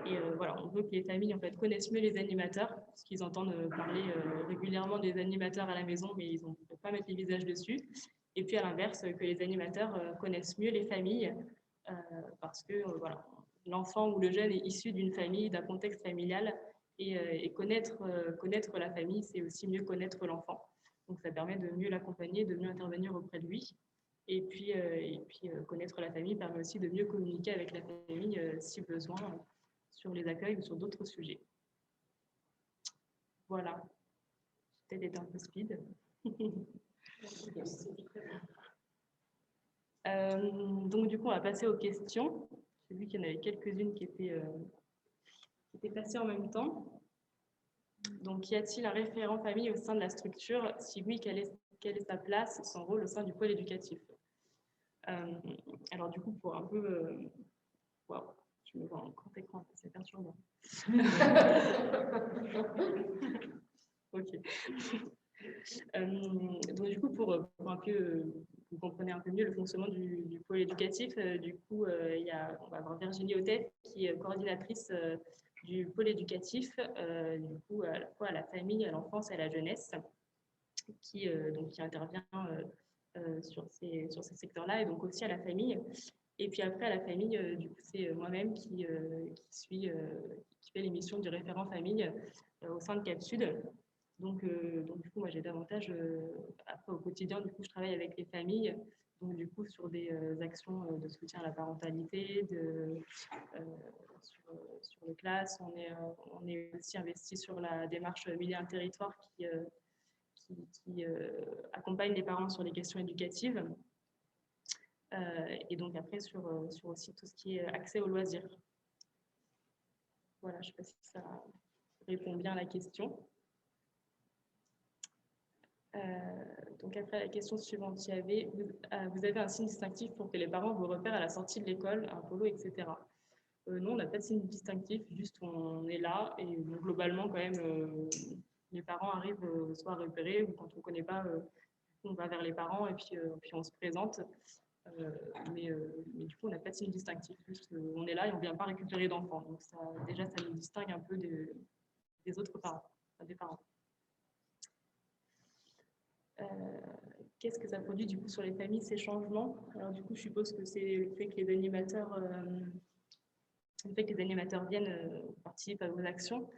Et voilà, on veut que les familles en fait, connaissent mieux les animateurs, parce qu'ils entendent parler régulièrement des animateurs à la maison, mais ils ne peuvent pas mettre les visages dessus. Et puis à l'inverse, que les animateurs connaissent mieux les familles, parce que voilà, l'enfant ou le jeune est issu d'une famille, d'un contexte familial, et connaître la famille, c'est aussi mieux connaître l'enfant. Donc ça permet de mieux l'accompagner, de mieux intervenir auprès de lui. Et puis connaître la famille permet aussi de mieux communiquer avec la famille si besoin sur les accueils ou sur d'autres sujets. Voilà. J'ai peut-être été un peu speed. Donc du coup, on va passer aux questions. J'ai vu qu'il y en avait quelques-unes qui étaient passées en même temps. Donc, y a-t-il un référent famille au sein de la structure? Si oui, quelle est sa place, son rôle au sein du pôle éducatif? Alors du coup, pour un peu... Waouh, je me vois en grand écran, c'est perturbant. Ok. Donc du coup, pour un peu vous comprenez un peu mieux le fonctionnement du pôle éducatif. Du coup, on va avoir Virginie Autet, qui est coordinatrice du pôle éducatif, du coup, à la fois à la famille, à l'enfance et à la jeunesse, qui intervient sur ces secteurs-là, et donc aussi à la famille. Et puis après, à la famille, du coup, c'est moi-même qui fait l'émission du référent famille au sein de Cap Sud. Donc, du coup, moi, j'ai davantage, après, au quotidien, du coup, je travaille avec les familles, donc, du coup, sur des actions de soutien à la parentalité, sur les classes. On est aussi investi sur la démarche Milieu un territoire qui accompagne les parents sur les questions éducatives. Et donc, après, sur aussi tout ce qui est accès aux loisirs. Voilà, je ne sais pas si ça répond bien à la question. Donc après la question suivante, vous avez un signe distinctif pour que les parents vous repèrent à la sortie de l'école, un polo, etc. Non, on n'a pas de signe distinctif, juste on est là et donc, globalement quand même les parents arrivent soit à repérer ou quand on ne connaît pas, on va vers les parents et puis on se présente. Mais du coup on n'a pas de signe distinctif, juste on est là et on ne vient pas récupérer d'enfants. Donc déjà ça nous distingue un peu des autres parents, des parents. Qu'est-ce que ça produit du coup sur les familles, ces changements? Alors du coup, je suppose que c'est le fait que les animateurs, viennent participer à vos actions.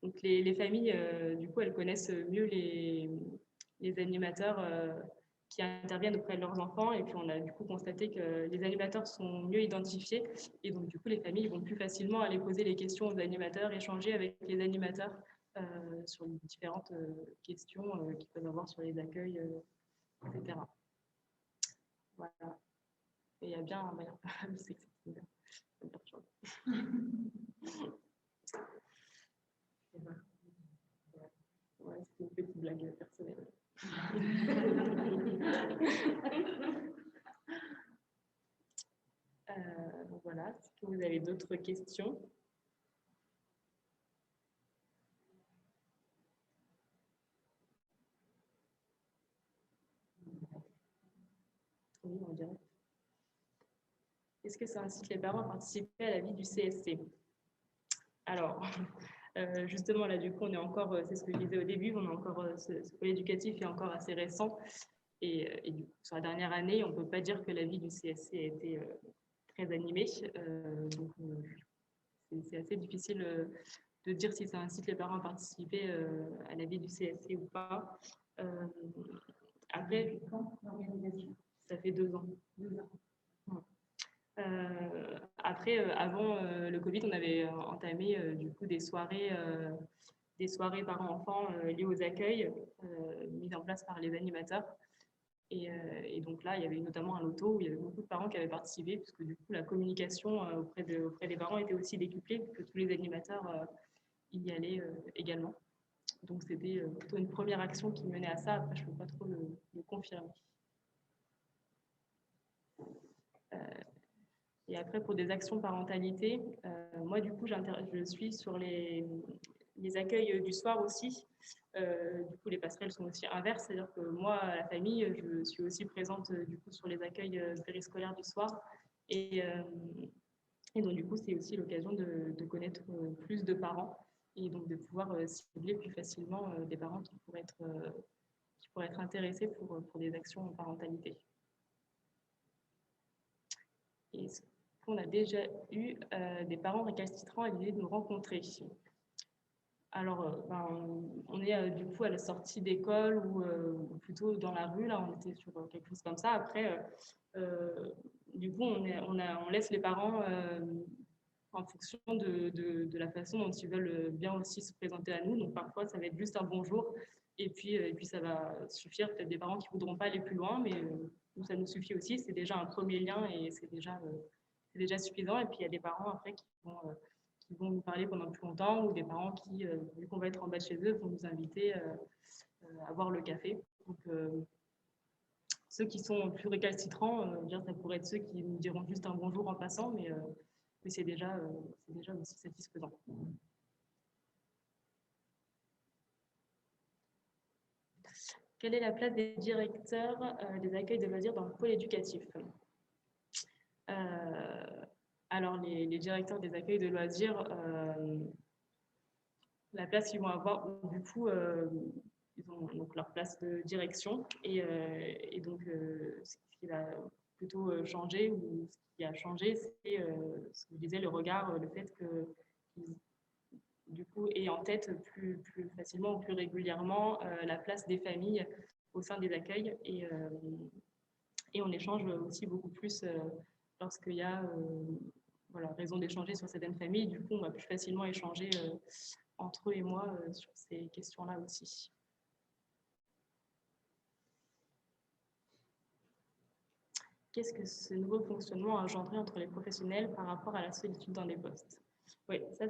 Donc les familles, du coup, elles connaissent mieux les animateurs qui interviennent auprès de leurs enfants, et puis on a du coup constaté que les animateurs sont mieux identifiés, et donc du coup les familles vont plus facilement aller poser les questions aux animateurs, échanger avec les animateurs sur les différentes questions qu'ils peuvent avoir sur les accueils, etc. Voilà. Et il y a bien je sais que c'est bien. Ouais, c'est une petite blague personnelle. Voilà, est-ce que vous avez d'autres questions? Oui, on dirait. Est-ce que ça incite les parents à participer à la vie du CSC? Alors, justement, là, du coup, on est encore, c'est ce que je disais au début, on est encore, ce pôle éducatif est encore assez récent. Et du coup, sur la dernière année, on ne peut pas dire que la vie du CSC a été très animée. Donc, c'est assez difficile de dire si ça incite les parents à participer à la vie du CSC ou pas. Après, ça fait 2 ans. Après, avant le Covid, on avait entamé du coup des soirées parents-enfants liées aux accueils mises en place par les animateurs. Et donc là, il y avait notamment un loto où il y avait beaucoup de parents qui avaient participé, puisque du coup, la communication auprès des parents était aussi décuplée, puisque tous les animateurs y allaient également. Donc c'était plutôt une première action qui menait à ça. Après, je ne peux pas trop le confirmer. Et après, pour des actions parentalité, moi, du coup, je suis sur les accueils du soir aussi. Du coup, les passerelles sont aussi inverses, c'est-à-dire que moi, à la famille, je suis aussi présente du coup sur les accueils périscolaires du soir. Et donc, du coup, c'est aussi l'occasion de connaître plus de parents et donc de pouvoir cibler plus facilement des parents qui pourraient être intéressés pour des actions en parentalité. Est-ce qu'on a déjà eu des parents récalcitrants à l'idée de nous rencontrer? Alors, on est du coup à la sortie d'école ou plutôt dans la rue, là, on était sur quelque chose comme ça. Après, du coup, on laisse les parents en fonction de la façon dont ils veulent bien aussi se présenter à nous. Donc, parfois, ça va être juste un bonjour et puis ça va suffire. Peut-être des parents qui ne voudront pas aller plus loin, mais ça nous suffit aussi. C'est déjà un premier lien et c'est déjà suffisant. Et puis, il y a des parents après qui vont nous parler pendant plus longtemps, ou des parents qui, vu qu'on va être en bas de chez eux, vont nous inviter à boire le café. Donc, ceux qui sont plus récalcitrants, ça pourrait être ceux qui nous diront juste un bonjour en passant, mais c'est déjà aussi satisfaisant. Quelle est la place des directeurs des accueils de loisirs dans le pôle éducatif? Alors, les directeurs des accueils de loisirs, la place qu'ils vont avoir, du coup, ils ont donc leur place de direction et donc ce qui va plutôt changer ou ce qui a changé, c'est ce que je disais, le regard, le fait que du coup aient en tête plus facilement ou plus régulièrement la place des familles au sein des accueils et on échange aussi beaucoup plus lorsqu'il y a voilà, raison d'échanger sur certaines familles. Du coup, on va plus facilement échanger entre eux et moi sur ces questions-là aussi. Qu'est-ce que ce nouveau fonctionnement a engendré entre les professionnels par rapport à la solitude dans les postes? Oui, ça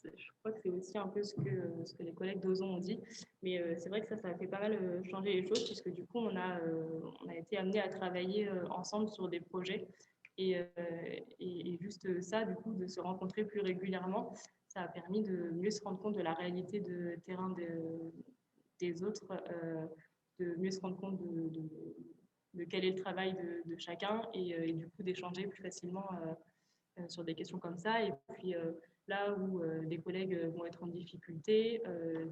je crois que c'est aussi un peu ce que les collègues d'Ozon ont dit, mais c'est vrai que ça a fait pas mal changer les choses, puisque du coup, on a été amenés à travailler ensemble sur des projets, et juste ça, du coup, de se rencontrer plus régulièrement, ça a permis de mieux se rendre compte de la réalité de terrain des autres, de mieux se rendre compte de quel est le travail de chacun, et du coup d'échanger plus facilement sur des questions comme ça. Et puis là où les collègues vont être en difficulté,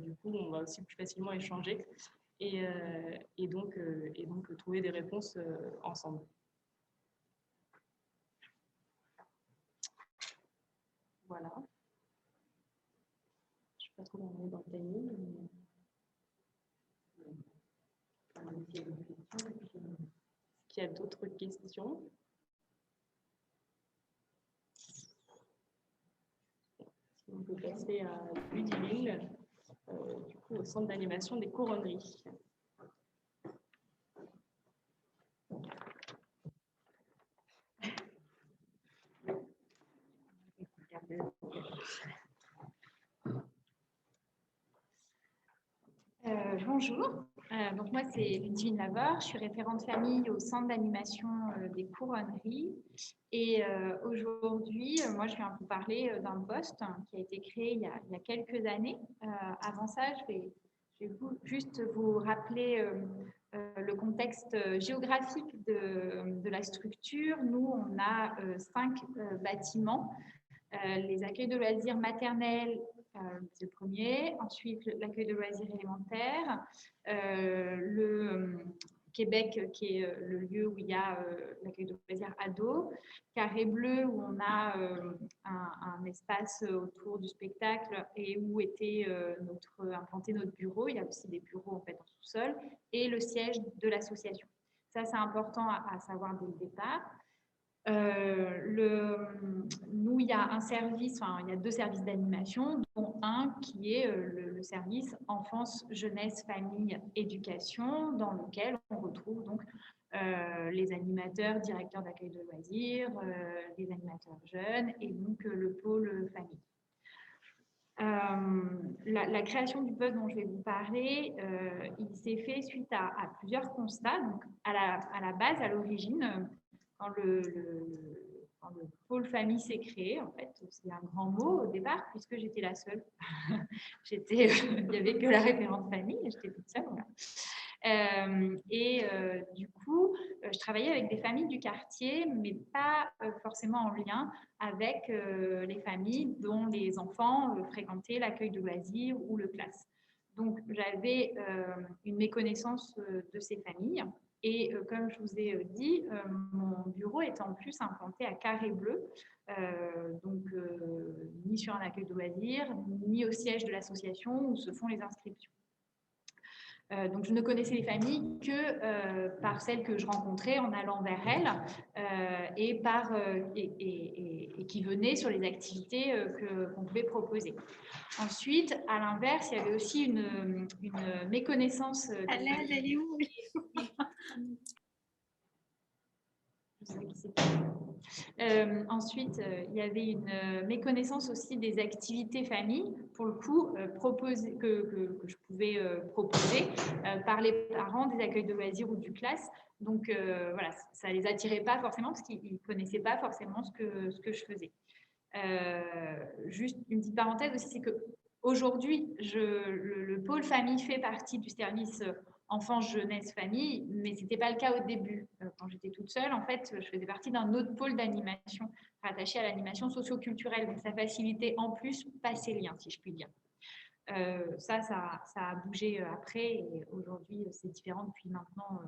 du coup on va aussi plus facilement échanger et donc trouver des réponses ensemble. Voilà. Je ne sais pas trop où on est dans le timing. Est-ce qu'il y a d'autres questions? On peut passer à Ludivine, du coup, au centre d'animation des couronneries. Bonjour, donc moi c'est Ludivine Laveur, je suis référente famille au centre d'animation des couronneries et aujourd'hui moi je viens vous parler d'un poste qui a été créé il y a quelques années. Avant ça je vais juste vous rappeler le contexte géographique de la structure. Nous on a 5 bâtiments, les accueils de loisirs maternels, c'est le premier. Ensuite, l'accueil de loisirs élémentaires. Le Québec, qui est le lieu où il y a l'accueil de loisirs ados. Carré Bleu, où on a un espace autour du spectacle et où était implanté notre bureau. Il y a aussi des bureaux en fait en sous-sol. Et le siège de l'association. Ça, c'est important à savoir dès le départ. Nous, il y a il y a 2 services d'animation, dont un qui est le service enfance, jeunesse, famille, éducation, dans lequel on retrouve donc les animateurs, directeurs d'accueil de loisirs, les animateurs jeunes et donc le pôle famille. La création du poste dont je vais vous parler, il s'est fait suite à plusieurs constats. Donc, à la base, à l'origine, quand le pôle famille s'est créé, en fait, c'est un grand mot au départ, puisque j'étais la seule. Il n'y avait que la référente famille, et j'étais toute seule. Voilà. Du coup, je travaillais avec des familles du quartier, mais pas forcément en lien avec les familles dont les enfants fréquentaient l'accueil de loisirs ou le classe. Donc, j'avais une méconnaissance de ces familles. Et comme je vous ai dit, mon bureau est en plus implanté à Carré Bleu, donc ni sur un accueil de loisirs, ni au siège de l'association où se font les inscriptions. Donc, je ne connaissais les familles que par celles que je rencontrais en allant vers elles et qui venaient sur les activités qu'on pouvait proposer. Ensuite, à l'inverse, il y avait aussi une méconnaissance. Elle est où? Ensuite, il y avait une méconnaissance aussi des activités famille, pour le coup, que je pouvais proposer par les parents des accueils de loisirs ou du classe. Donc, voilà, ça ne les attirait pas forcément parce qu'ils ne connaissaient pas forcément ce que je faisais. Juste une petite parenthèse aussi, c'est que Aujourd'hui, le pôle famille fait partie du service enfance, jeunesse, famille, mais ce n'était pas le cas au début. Quand j'étais toute seule, en fait, je faisais partie d'un autre pôle d'animation rattaché à l'animation socio-culturelle. Donc, ça facilitait en plus passer lien, si je puis dire. Ça a bougé après et aujourd'hui, c'est différent depuis maintenant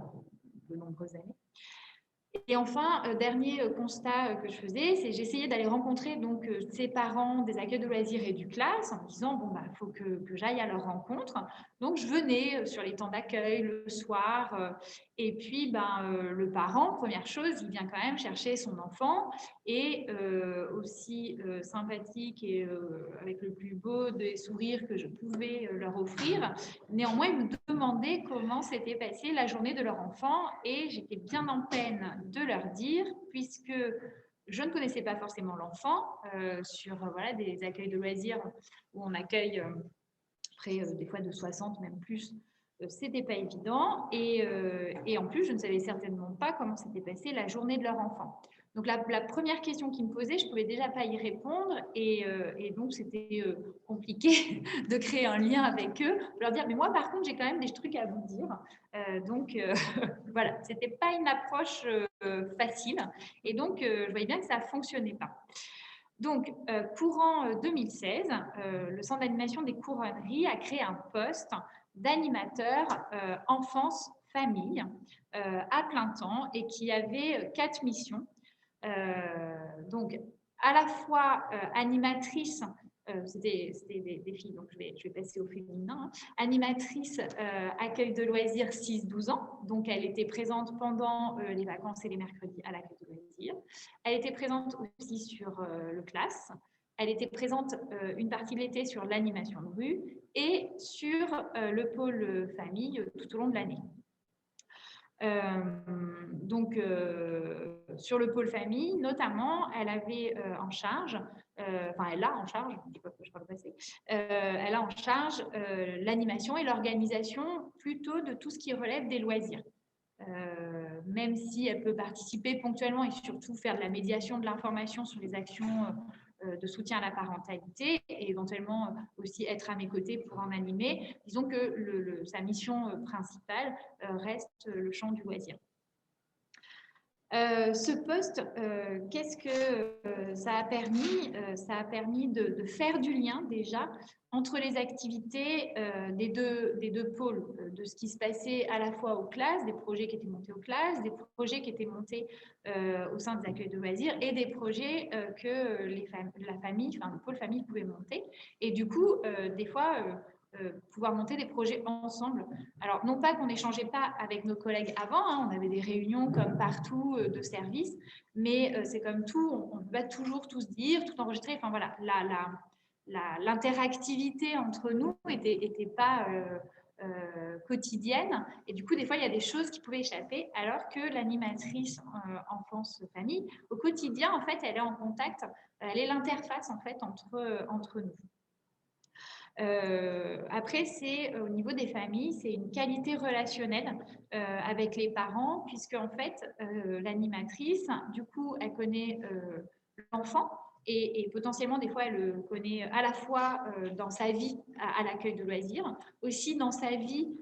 de nombreuses années. Et enfin, dernier constat que je faisais, c'est j'essayais d'aller rencontrer donc ces parents des accueils de loisirs et du classe en me disant bon bah faut que j'aille à leur rencontre. Donc je venais sur les temps d'accueil le soir et puis le parent, première chose, il vient quand même chercher son enfant et aussi sympathique et avec le plus beau des sourires que je pouvais leur offrir. Néanmoins, ils me demandaient comment s'était passée la journée de leur enfant et j'étais bien en peine de leur dire, puisque je ne connaissais pas forcément l'enfant sur des accueils de loisirs où on accueille près des fois de 60, même plus. C'était pas évident et en plus, je ne savais certainement pas comment s'était passée la journée de leur enfant. Donc, la première question qu'ils me posaient, je ne pouvais déjà pas y répondre et donc, c'était compliqué de créer un lien avec eux, de leur dire, mais moi, par contre, j'ai quand même des trucs à vous dire. Donc, voilà, ce n'était pas une approche facile et donc, je voyais bien que ça ne fonctionnait pas. Donc, courant 2016, le Centre d'animation des Couronneries a créé un poste d'animateur enfance-famille à plein temps et qui avait 4 missions. Donc, à la fois animatrice, c'était des filles, donc je vais passer au féminin, animatrice accueil de loisirs 6-12 ans, donc elle était présente pendant les vacances et les mercredis à l'accueil de loisirs. Elle était présente aussi sur le classe, elle était présente une partie de l'été sur l'animation de rue et sur le pôle famille tout au long de l'année. Donc, sur le pôle famille, notamment, elle avait en charge, elle a en charge, je ne sais pas pourquoi je parle passé, elle a en charge l'animation et l'organisation plutôt de tout ce qui relève des loisirs. Même si elle peut participer ponctuellement et surtout faire de la médiation, de l'information sur les actions de soutien à la parentalité et éventuellement aussi être à mes côtés pour en animer. Disons que sa mission principale reste le champ du loisir. Ce poste, qu'est-ce que ça a permis? Ça a permis de faire du lien déjà entre les activités des deux pôles, de ce qui se passait à la fois aux classes, des projets qui étaient montés aux classes, des projets qui étaient montés au sein des accueils de loisirs et des projets que le pôle famille pouvait monter. Et du coup, des fois, pouvoir monter des projets ensemble. Alors, non pas qu'on n'échangeait pas avec nos collègues avant, hein, on avait des réunions comme partout de service, mais c'est comme tout, on ne peut pas toujours tout se dire, tout enregistrer. Enfin voilà, l'interactivité entre nous n'était pas quotidienne. Et du coup, des fois, il y a des choses qui pouvaient échapper, alors que l'animatrice enfance-famille, au quotidien, en fait, elle est en contact, elle est l'interface, en fait, entre nous. Après, c'est au niveau des familles, c'est une qualité relationnelle avec les parents, puisque en fait, l'animatrice, du coup, elle connaît l'enfant et potentiellement, des fois, elle le connaît à la fois dans sa vie à l'accueil de loisirs, aussi dans sa vie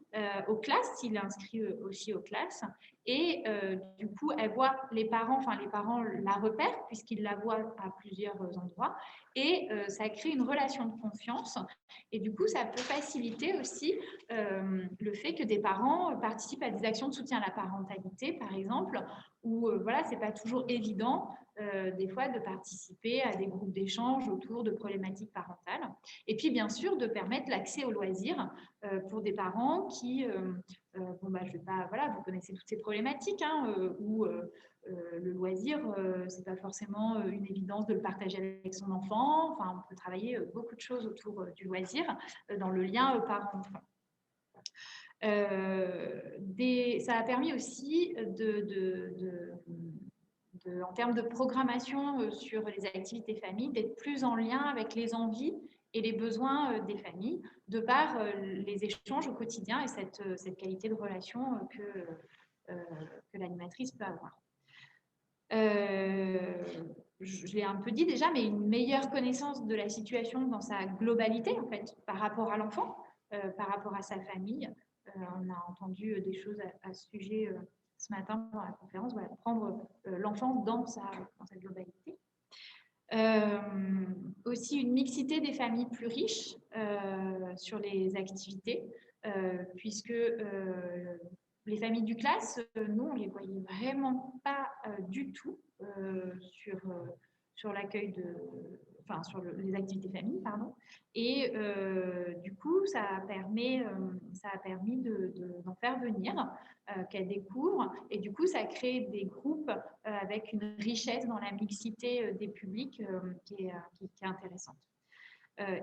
aux classes, s'il est inscrit aussi aux classes. Et du coup, elle voit les parents la repèrent puisqu'ils la voient à plusieurs endroits. Et ça crée une relation de confiance. Et du coup, ça peut faciliter aussi le fait que des parents participent à des actions de soutien à la parentalité, par exemple, où voilà, c'est pas toujours évident des fois de participer à des groupes d'échange autour de problématiques parentales. Et puis, bien sûr, de permettre l'accès aux loisirs pour des parents qui, je vais pas, voilà, vous connaissez toutes ces problématiques, hein, où le loisir, c'est pas forcément une évidence de le partager avec son enfant. Enfin, on peut travailler beaucoup de choses autour du loisir dans le lien parent-enfant. Ça a permis aussi en termes de programmation sur les activités familles, d'être plus en lien avec les envies et les besoins des familles, de par les échanges au quotidien et cette qualité de relation que l'animatrice peut avoir. je l'ai un peu dit déjà, mais une meilleure connaissance de la situation dans sa globalité, en fait, par rapport à l'enfant, par rapport à sa famille. On a entendu des choses à ce sujet ce matin dans la conférence, voilà, prendre l'enfant dans sa globalité. Aussi une mixité des familles plus riches sur les activités, puisque les familles du classe, nous, on ne les voyait vraiment pas du tout sur l'accueil enfin, sur les activités famille, pardon. Et du coup, ça a permis d'en faire venir, qu'elles découvrent. Et du coup, ça crée des groupes avec une richesse dans la mixité des publics qui est intéressante.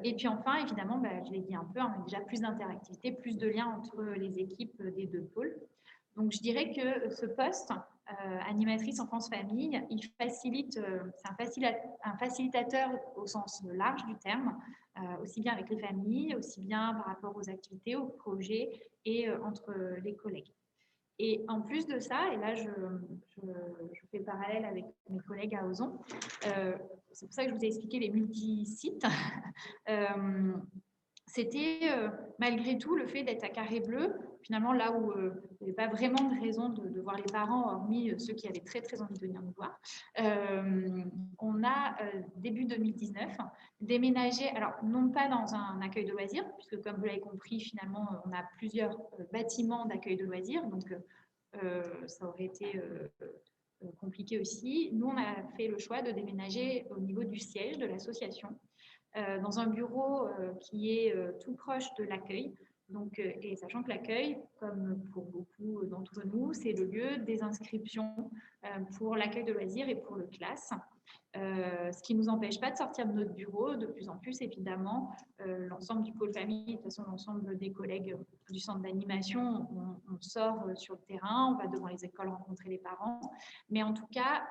Et puis enfin, évidemment, je l'ai dit un peu, on a déjà plus d'interactivité, plus de liens entre les équipes des deux pôles. Donc, je dirais que ce poste, animatrice enfance-famille, il facilite, c'est un facilitateur au sens large du terme, aussi bien avec les familles, aussi bien par rapport aux activités, aux projets et entre les collègues. Et en plus de ça, et là je fais parallèle avec mes collègues à Ozon, c'est pour ça que je vous ai expliqué les multi-sites. C'était malgré tout le fait d'être à Carré Bleu, finalement là où il n'y avait pas vraiment de raison de voir les parents, hormis ceux qui avaient très très envie de venir nous voir. On a, début 2019, déménagé, alors non pas dans un accueil de loisirs, puisque comme vous l'avez compris, finalement on a plusieurs bâtiments d'accueil de loisirs, donc ça aurait été compliqué aussi. Nous, on a fait le choix de déménager au niveau du siège de l'association, dans un bureau qui est tout proche de l'accueil. Donc, et sachant que l'accueil, comme pour beaucoup d'entre nous, c'est le lieu des inscriptions pour l'accueil de loisirs et pour le classe. Ce qui ne nous empêche pas de sortir de notre bureau. De plus en plus, évidemment, l'ensemble du pôle famille, de toute façon, l'ensemble des collègues du centre d'animation, on sort sur le terrain, on va devant les écoles rencontrer les parents. Mais en tout cas,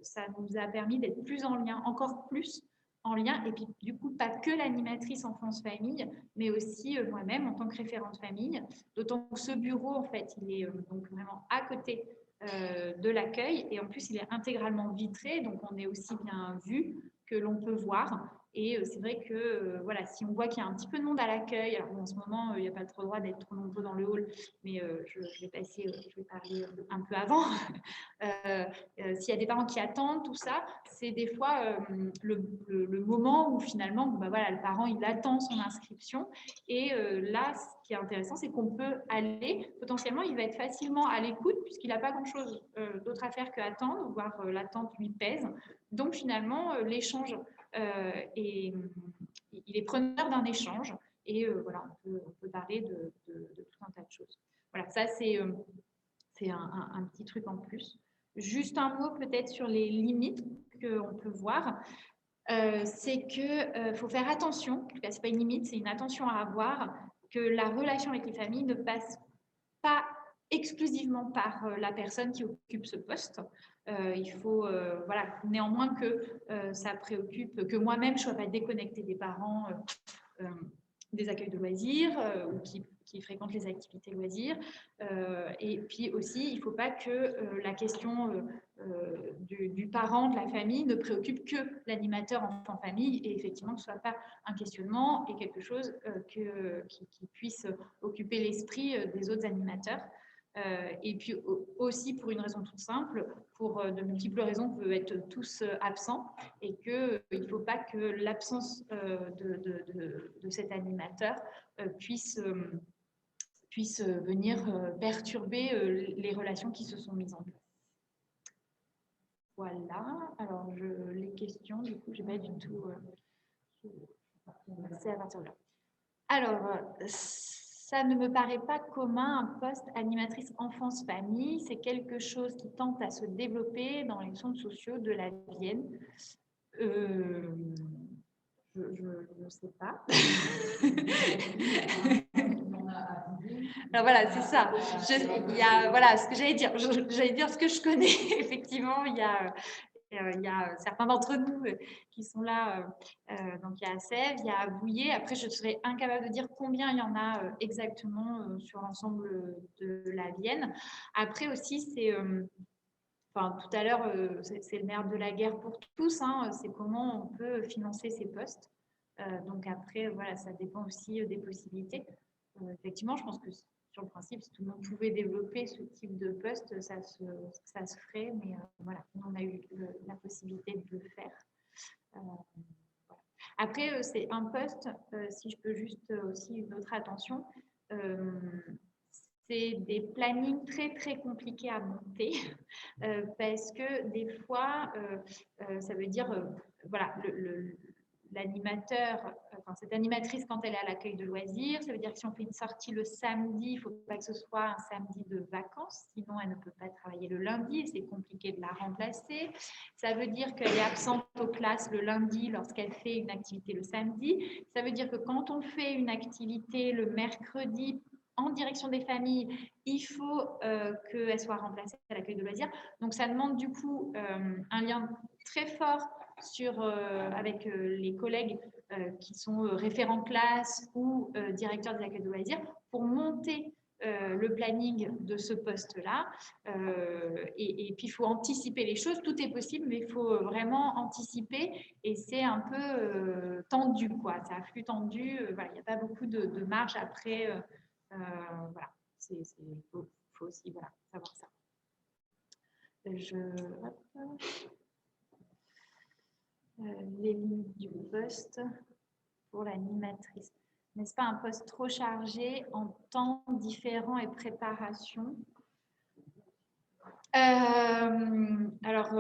ça nous a permis d'être plus en lien, encore plus en lien, et puis du coup, pas que l'animatrice enfance-famille, mais aussi moi-même en tant que référente famille, d'autant que ce bureau, en fait, il est donc vraiment à côté de l'accueil, et en plus, il est intégralement vitré, donc on est aussi bien vu que l'on peut voir. Et c'est vrai que voilà, si on voit qu'il y a un petit peu de monde à l'accueil, alors en ce moment, il n'y a pas trop le droit d'être trop nombreux dans le hall, mais je vais parler un peu avant. S'il y a des parents qui attendent, tout ça, c'est des fois le moment où finalement, voilà, le parent, il attend son inscription. Et là, ce qui est intéressant, c'est qu'on peut aller, potentiellement, il va être facilement à l'écoute, puisqu'il n'a pas grand-chose d'autre à faire qu'attendre, voire l'attente lui pèse. Donc finalement, l'échange, et il est preneur d'un échange, et voilà, on peut parler de tout un tas de choses. Voilà, ça c'est un petit truc en plus. Juste un mot peut-être sur les limites qu'on peut voir. C'est qu'il faut faire attention, ce n'est pas une limite, c'est une attention à avoir, que la relation avec les familles ne passe pas exclusivement par la personne qui occupe ce poste. Il faut voilà, néanmoins que ça préoccupe, que moi-même je ne sois pas déconnectée des parents des accueils de loisirs ou qui fréquentent les activités loisirs. Et puis aussi, il ne faut pas que la question du parent, de la famille, ne préoccupe que l'animateur enfant-famille, et effectivement que ce ne soit pas un questionnement et quelque chose qui puisse occuper l'esprit des autres animateurs. Et puis aussi pour une raison toute simple, pour de multiples raisons, on peut être tous absents, et qu'il ne faut pas que l'absence de cet animateur puisse venir perturber les relations qui se sont mises en place. Voilà, alors les questions, du coup, je n'ai pas du tout... c'est à partir de là. Alors, ça ne me paraît pas commun, un poste animatrice enfance-famille. C'est quelque chose qui tente à se développer dans les centres sociaux de la Vienne. Je ne sais pas. Alors voilà, c'est ça. Il y a, voilà ce que j'allais dire. J'allais dire ce que je connais. Effectivement, il y a certains d'entre nous qui sont là. Donc, il y a à Sèvres, il y a à Bouillé. Après, je serais incapable de dire combien il y en a exactement sur l'ensemble de la Vienne. Après aussi, enfin, tout à l'heure, c'est le nerf de la guerre pour tous, hein, c'est comment on peut financer ces postes. Donc après, voilà, ça dépend aussi des possibilités. Effectivement, je pense que sur le principe, si tout le monde pouvait développer ce type de poste, ça se ferait, mais voilà, on a eu la possibilité de le faire. Voilà. Après, c'est un poste, si je peux juste aussi une autre attention, c'est des plannings très, très compliqués à monter parce que des fois, ça veut dire, voilà, l'animateur, enfin, cette animatrice, quand elle est à l'accueil de loisirs, ça veut dire que si on fait une sortie le samedi, il ne faut pas que ce soit un samedi de vacances, sinon elle ne peut pas travailler le lundi et c'est compliqué de la remplacer. Ça veut dire qu'elle est absente aux classes le lundi lorsqu'elle fait une activité le samedi. Ça veut dire que quand on fait une activité le mercredi, en direction des familles, il faut qu'elle soit remplacée à l'accueil de loisirs. Donc, ça demande du coup un lien très fort avec les collègues qui sont référents classe ou directeurs des accueils de loisirs pour monter le planning de ce poste-là. Et puis, il faut anticiper les choses. Tout est possible, mais il faut vraiment anticiper. Et c'est un peu tendu, quoi. C'est un flux tendu. Voilà, il n'y a pas beaucoup de marge après. Voilà, il faut aussi voilà, savoir ça. Les limites du poste pour l'animatrice. N'est-ce pas un poste trop chargé en temps différent et préparation? Alors,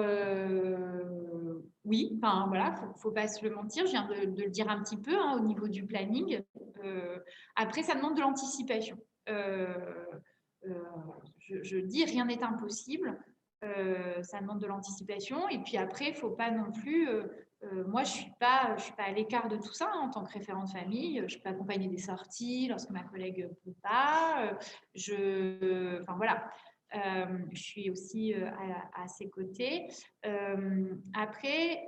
oui, enfin voilà, faut pas se le mentir, je viens de le dire un petit peu au niveau du planning. Après, ça demande de l'anticipation. Je dis, rien n'est impossible. Ça demande de l'anticipation. Et puis après, il ne faut pas non plus... moi, je suis pas à l'écart de tout ça en tant que référente famille. Je peux accompagner des sorties lorsque ma collègue ne peut pas. Enfin, voilà. Je suis aussi à ses côtés. Après,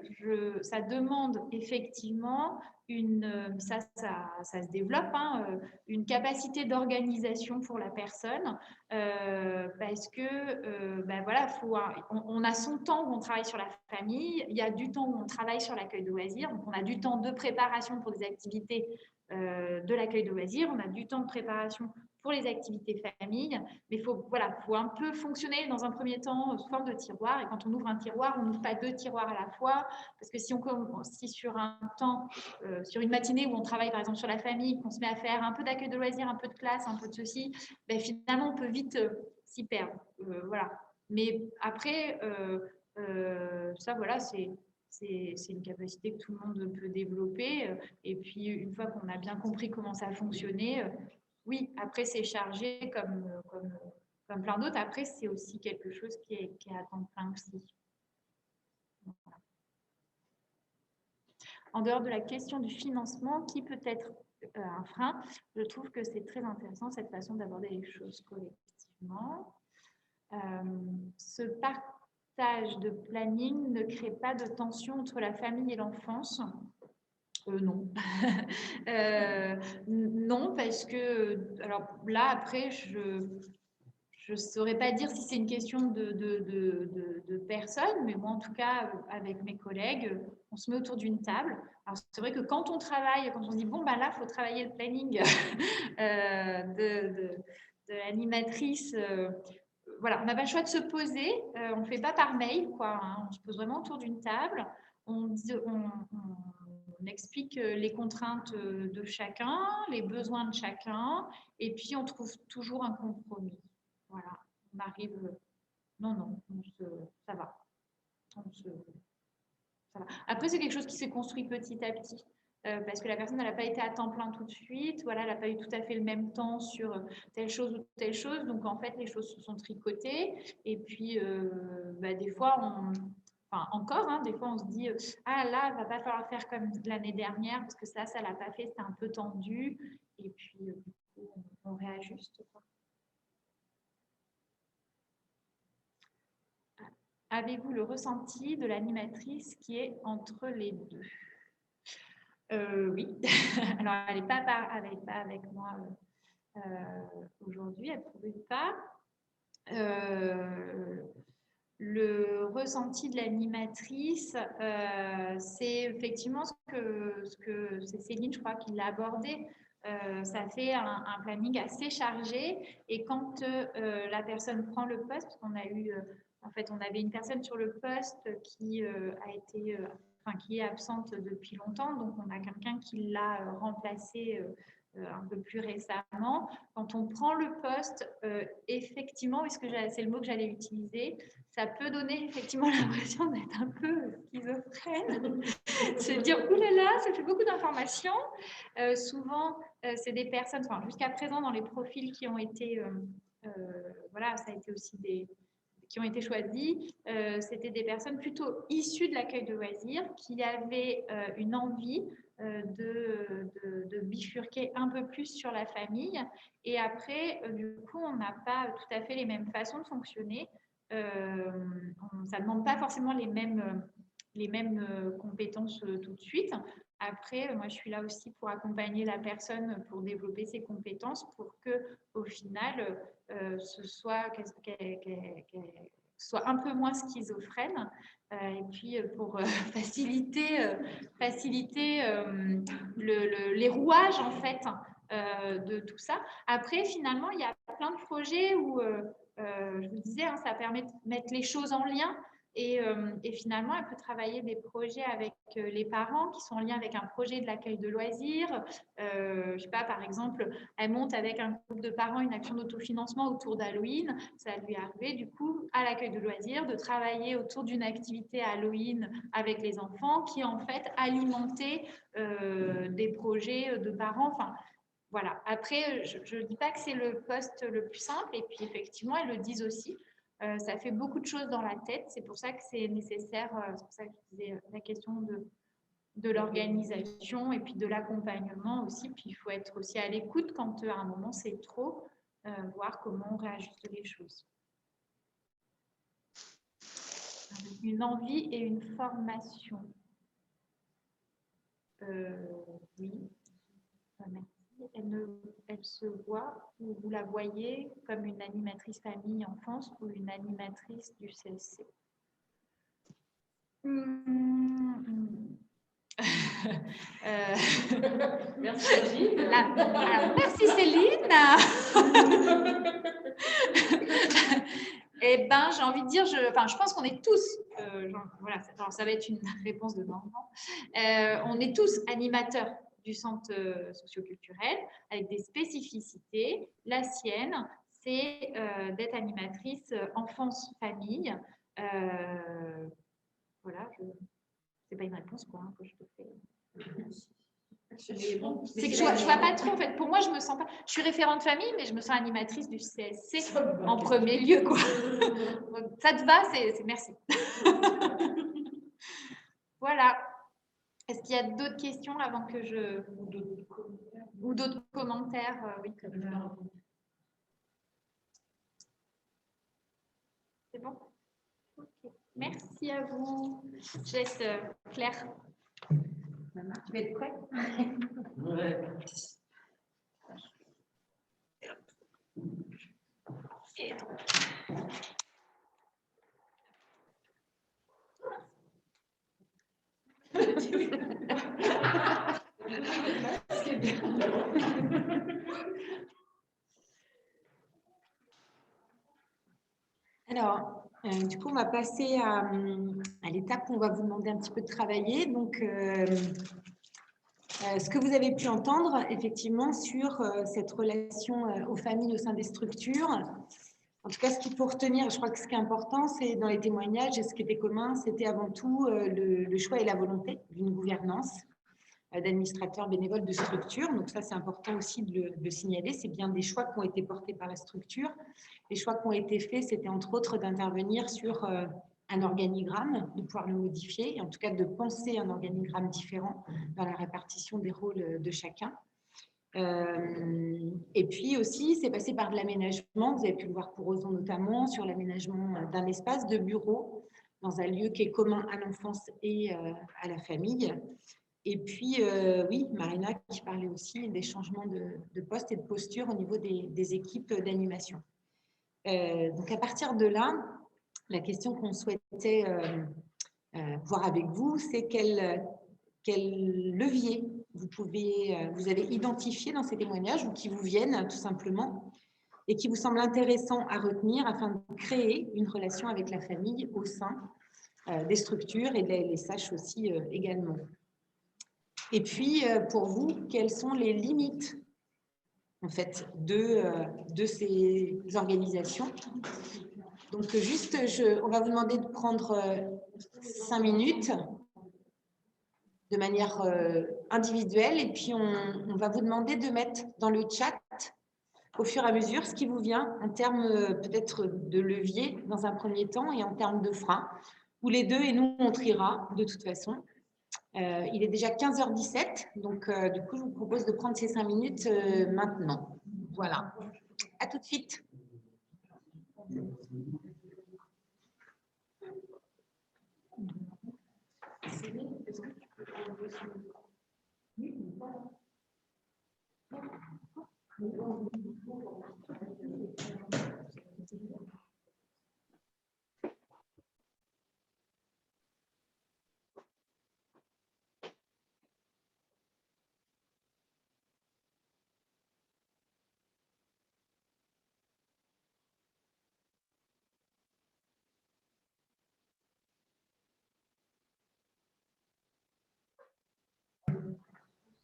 ça demande effectivement ça se développe, une capacité d'organisation pour la personne parce que voilà, on a son temps où on travaille sur la famille, il y a du temps où on travaille sur l'accueil de loisirs, donc on a du temps de préparation pour des activités de l'accueil de loisirs, on a du temps de préparation pour les activités famille, mais il faut un peu fonctionner dans un premier temps sous forme de tiroir. Et quand on ouvre un tiroir, on n'ouvre pas 2 tiroirs à la fois, parce que si sur un temps, sur une matinée où on travaille par exemple sur la famille, qu'on se met à faire un peu d'accueil de loisirs, un peu de classe, un peu de ceci, finalement on peut vite s'y perdre. Voilà. Mais après, ça voilà, c'est une capacité que tout le monde peut développer. Et puis, une fois qu'on a bien compris comment ça fonctionnait, oui, après, c'est chargé comme plein d'autres. Après, c'est aussi quelque chose qui est à temps plein aussi. Voilà. En dehors de la question du financement, qui peut être un frein, je trouve que c'est très intéressant cette façon d'aborder les choses collectivement. Ce partage de planning ne crée pas de tension entre la famille et l'enfance. Non. Non, parce que, alors là, après, je ne saurais pas dire si c'est une question de personnes, mais moi, en tout cas, avec mes collègues, on se met autour d'une table. Alors, c'est vrai que quand on travaille, quand on se dit, bon, là, il faut travailler le planning de l'animatrice, voilà, on n'a pas le choix de se poser, on ne le fait pas par mail, quoi, on se pose vraiment autour d'une table, on explique les contraintes de chacun, les besoins de chacun, et puis on trouve toujours un compromis. Voilà, on arrive... Non, ça va. Ça va. Après, c'est quelque chose qui s'est construit petit à petit, parce que la personne n'a pas été à temps plein tout de suite, voilà, elle n'a pas eu tout à fait le même temps sur telle chose ou telle chose, donc en fait, les choses se sont tricotées, et puis des fois, des fois, on se dit ah là, il ne va pas falloir faire comme l'année dernière parce que ça ne l'a pas fait, c'était un peu tendu. Et puis, du coup, on réajuste. Avez-vous le ressenti de l'animatrice qui est entre les deux? Oui. Alors, elle n'est pas avec moi aujourd'hui, elle ne pouvait pas. le ressenti de l'animatrice, c'est effectivement ce que c'est Céline, je crois, qui l'a abordé. Ça fait un planning assez chargé et quand la personne prend le poste, parce qu'on a eu, en fait, on avait une personne sur le poste qui qui est absente depuis longtemps, donc on a quelqu'un qui l'a remplacé un peu plus récemment. Quand on prend le poste, effectivement, puisque c'est le mot que j'allais utiliser, ça peut donner effectivement l'impression d'être un peu schizophrène, se dire « oulala, ça fait beaucoup d'informations ». Souvent, c'est des personnes, enfin, jusqu'à présent, dans les profils qui ont été, voilà, ça a été aussi qui ont été choisis, c'était des personnes plutôt issues de l'accueil de loisirs qui avaient une envie de bifurquer un peu plus sur la famille. Et après, du coup, on n'a pas tout à fait les mêmes façons de fonctionner. Ça ne demande pas forcément les mêmes compétences tout de suite. Après, moi, je suis là aussi pour accompagner la personne pour développer ses compétences pour qu'au final, ce soit qu'elle soit un peu moins schizophrène et puis pour faciliter les rouages en fait de tout ça. Après, finalement, il y a plein de projets où, je vous disais, hein, ça permet de mettre les choses en lien. Et finalement, elle peut travailler des projets avec les parents qui sont en lien avec un projet de l'accueil de loisirs. Je sais pas, par exemple, elle monte avec un groupe de parents une action d'autofinancement autour d'Halloween. Ça lui est arrivé, du coup, à l'accueil de loisirs, de travailler autour d'une activité Halloween avec les enfants qui, en fait, alimentait des projets de parents. Enfin, voilà. Après, je ne dis pas que c'est le poste le plus simple. Et puis, effectivement, elles le disent aussi. Ça fait beaucoup de choses dans la tête. C'est pour ça que c'est nécessaire, c'est pour ça que je disais la question de l'organisation et puis de l'accompagnement aussi. Puis il faut être aussi à l'écoute quand à un moment c'est trop, voir comment on réajuste les choses. Une envie et une formation. Oui, merci. Elle se voit ou vous la voyez comme une animatrice famille enfance ou une animatrice du CSC? Merci Céline. Alors, merci Céline. Eh ben, j'ai envie de dire, je pense qu'on est tous, voilà, alors ça va être une réponse de Normand, on est tous animateurs du centre socioculturel avec des spécificités. La sienne, c'est d'être animatrice enfance-famille. Voilà, c'est pas une réponse quoi, hein, que je te fais. C'est que je vois pas trop en fait. Pour moi, je me sens pas. Je suis référente famille, mais je me sens animatrice du CSC en premier lieu quoi. Ça te va, c'est merci. Voilà. Est-ce qu'il y a d'autres questions avant que je ou d'autres commentaires? Oui. C'est bon. Okay. Merci à vous. Je laisse Claire. Maman, tu vas être prête? Ouais. Et alors, du coup, on va passer à l'étape où on va vous demander un petit peu de travailler. Donc, ce que vous avez pu entendre, effectivement, sur cette relation aux familles au sein des structures. En tout cas, ce qu'il faut retenir, je crois que ce qui est important, c'est dans les témoignages, et ce qui était commun, c'était avant tout le choix et la volonté d'une gouvernance d'administrateurs bénévoles de structure. Donc ça, c'est important aussi de le signaler. C'est bien des choix qui ont été portés par la structure. Les choix qui ont été faits, c'était entre autres d'intervenir sur un organigramme, de pouvoir le modifier, et en tout cas de penser un organigramme différent dans la répartition des rôles de chacun. Et puis aussi, c'est passé par de l'aménagement. Vous avez pu le voir pour Ozon notamment, sur l'aménagement d'un espace de bureau dans un lieu qui est commun à l'enfance et à la famille. Et puis, oui, Marina qui parlait aussi des changements de poste et de posture au niveau des équipes d'animation. Donc, à partir de là, la question qu'on souhaitait voir avec vous, c'est quel levier vous avez identifié dans ces témoignages ou qui vous viennent tout simplement et qui vous semblent intéressants à retenir afin de créer une relation avec la famille au sein des structures et les SACH aussi également. Et puis, pour vous, quelles sont les limites en fait, de ces organisations? Donc, juste, on va vous demander de prendre 5 minutes de manière individuelle et puis on va vous demander de mettre dans le chat au fur et à mesure ce qui vous vient en termes peut-être de levier dans un premier temps et en termes de frein, ou les deux, et nous, on triera de toute façon. Il est déjà 15h17, donc du coup, je vous propose de prendre ces 5 minutes maintenant. Voilà. À tout de suite.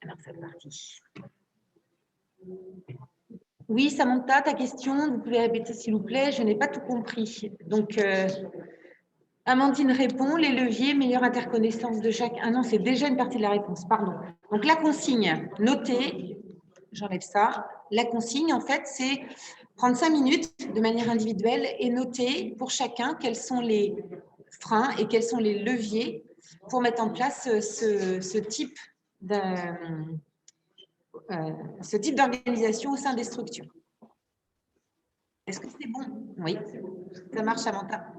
Alors, c'est parti. Oui, Samantha, ta question, vous pouvez répéter s'il vous plaît, je n'ai pas tout compris. Donc, Amandine répond, les leviers, meilleure interconnaissance de chaque... Ah non, c'est déjà une partie de la réponse, pardon. Donc, la consigne, notez, j'enlève ça. La consigne, en fait, c'est prendre 5 minutes de manière individuelle et noter pour chacun quels sont les freins et quels sont les leviers pour mettre en place ce type d'organisation au sein des structures. Est-ce que c'est bon? Oui, ça marche, Samantha.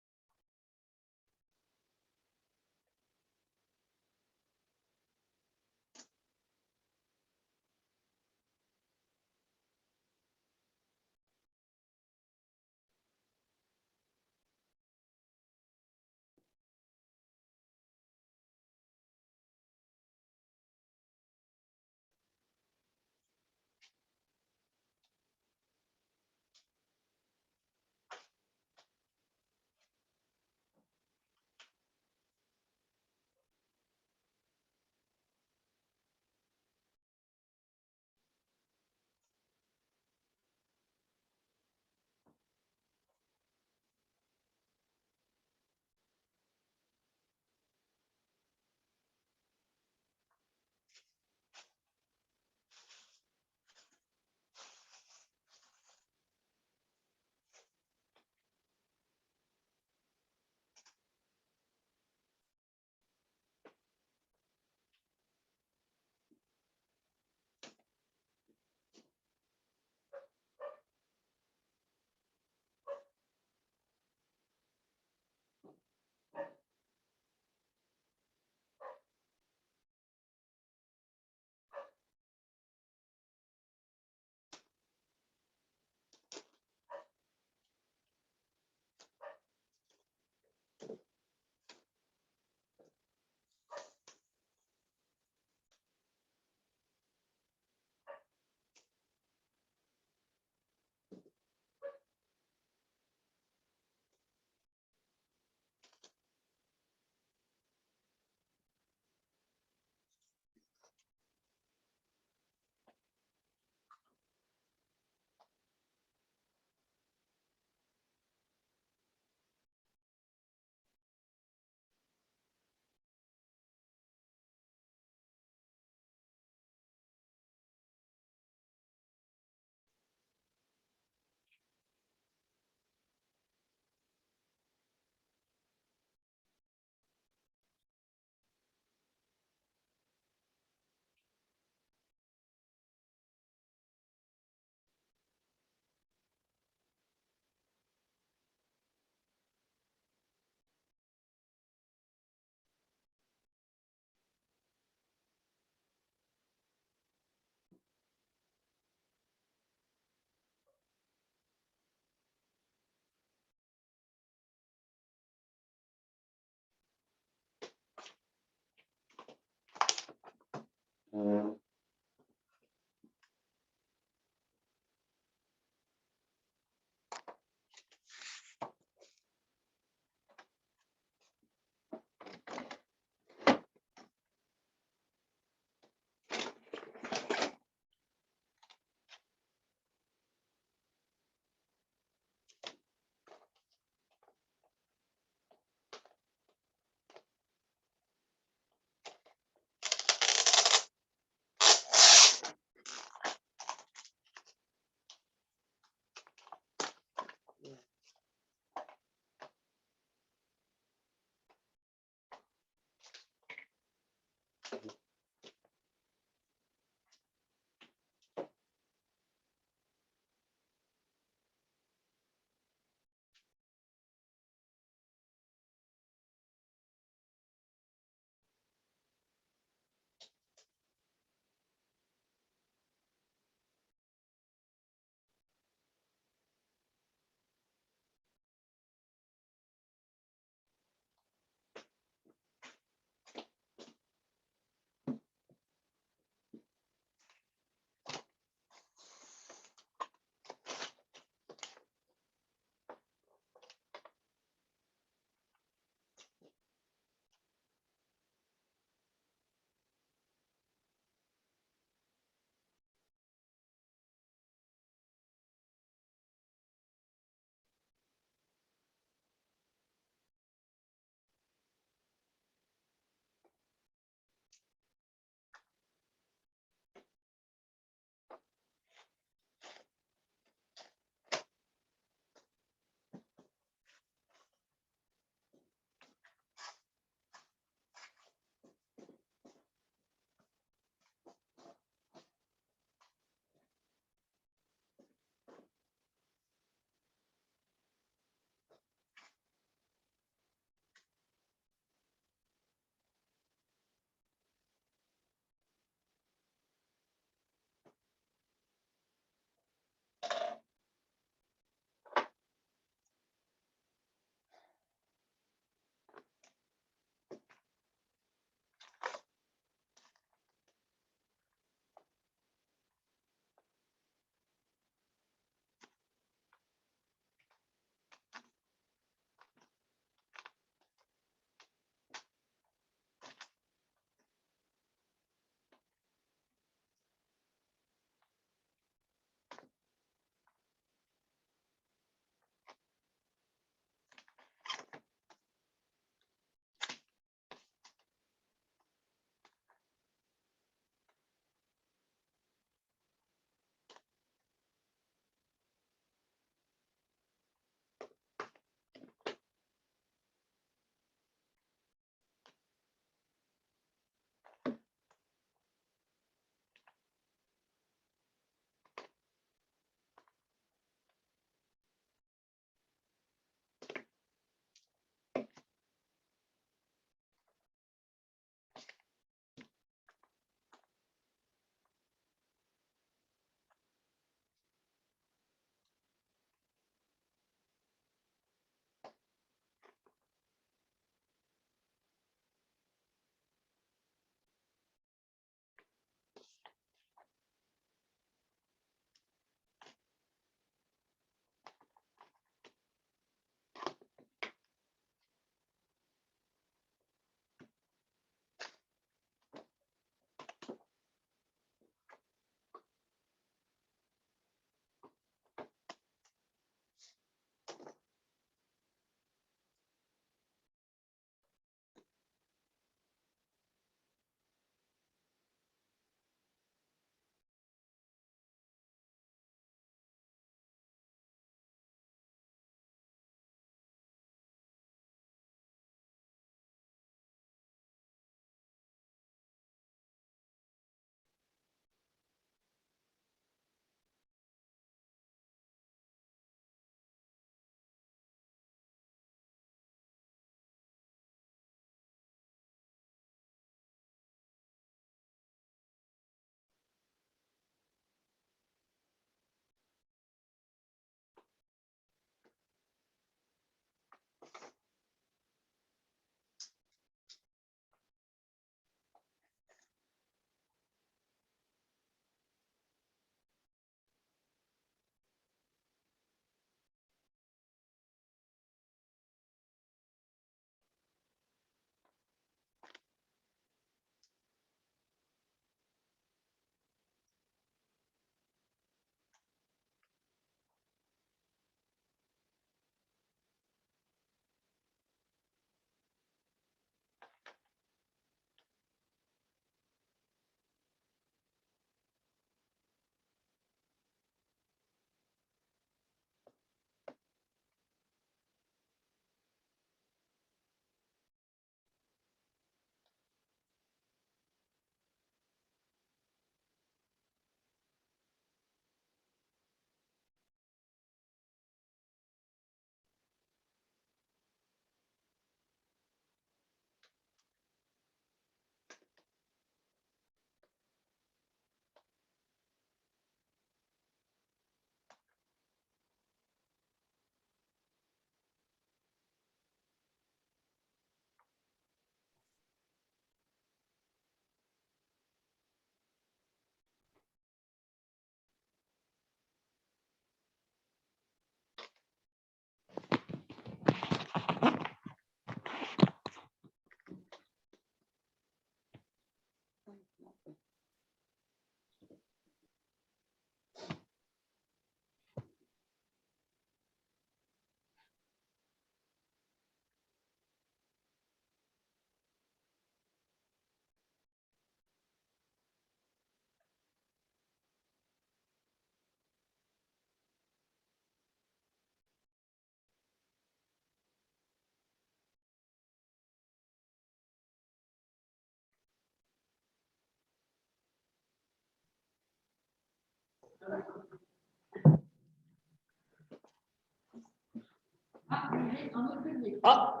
Ah.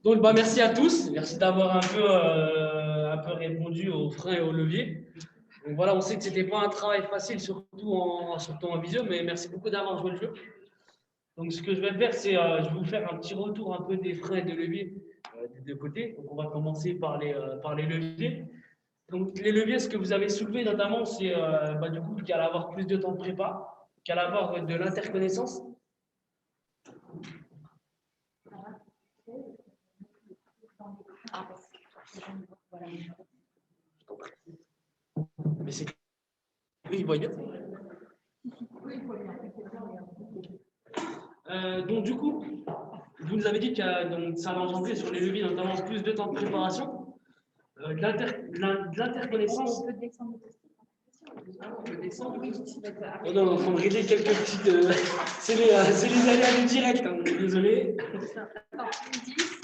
Donc, merci à tous. Merci d'avoir un peu répondu aux freins et aux leviers. Donc, voilà, on sait que ce n'était pas un travail facile, surtout en visio, mais merci beaucoup d'avoir joué le jeu. Donc, ce que je vais faire, c'est je vais vous faire un petit retour un peu des freins et des leviers des deux côtés. Donc, on va commencer par les leviers. Donc, les leviers, ce que vous avez soulevé notamment, c'est du coup qu'il allait avoir plus de temps de prépa, qu'il allait avoir de l'interconnaissance. Mais c'est. Oui, il voit bien. Donc, du coup, vous nous avez dit que ça va engendrer sur les leviers, notamment plus de temps de préparation, de l'interconnaissance. Oh non, il faut me régler quelques petites. C'est les aléas du direct, hein, désolé. Attends, 10,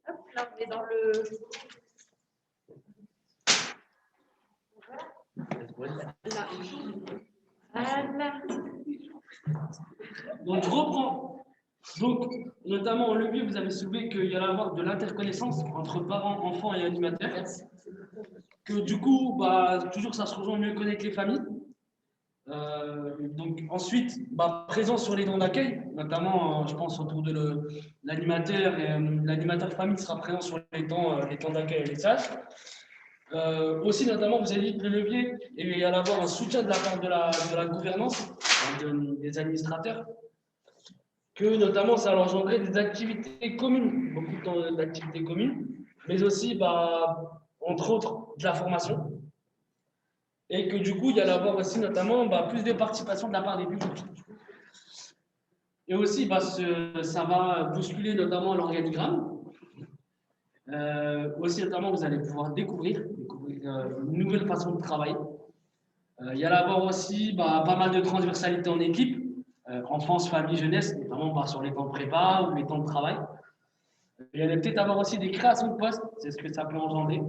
hop, là on est dans le. Voilà. Donc, je reprends. Donc, notamment en levier, vous avez soulevé qu'il y allait avoir de l'interconnaissance entre parents, enfants et animateurs. Que du coup, toujours ça se rejoint mieux connaître les familles. Donc ensuite, présence sur les temps d'accueil, notamment, je pense, autour de l'animateur. L'animateur famille sera présent sur les temps d'accueil et les tâches. Aussi, notamment, vous avez dit que le levier, il y allait avoir un soutien de la part de la gouvernance, des administrateurs, que notamment ça allait engendrer des activités communes, beaucoup d'activités communes, mais aussi, entre autres, de la formation. Et que du coup, il y allait avoir aussi notamment plus de participation de la part des publics. Et aussi, ça va bousculer notamment l'organigramme. Aussi, notamment, vous allez pouvoir découvrir une nouvelle façon de travailler. Il y allait avoir aussi pas mal de transversalité en équipe, enfance, famille, jeunesse, notamment sur les temps de prépa ou les temps de travail. Il y allait peut-être avoir aussi des créations de postes, c'est ce que ça peut engendrer.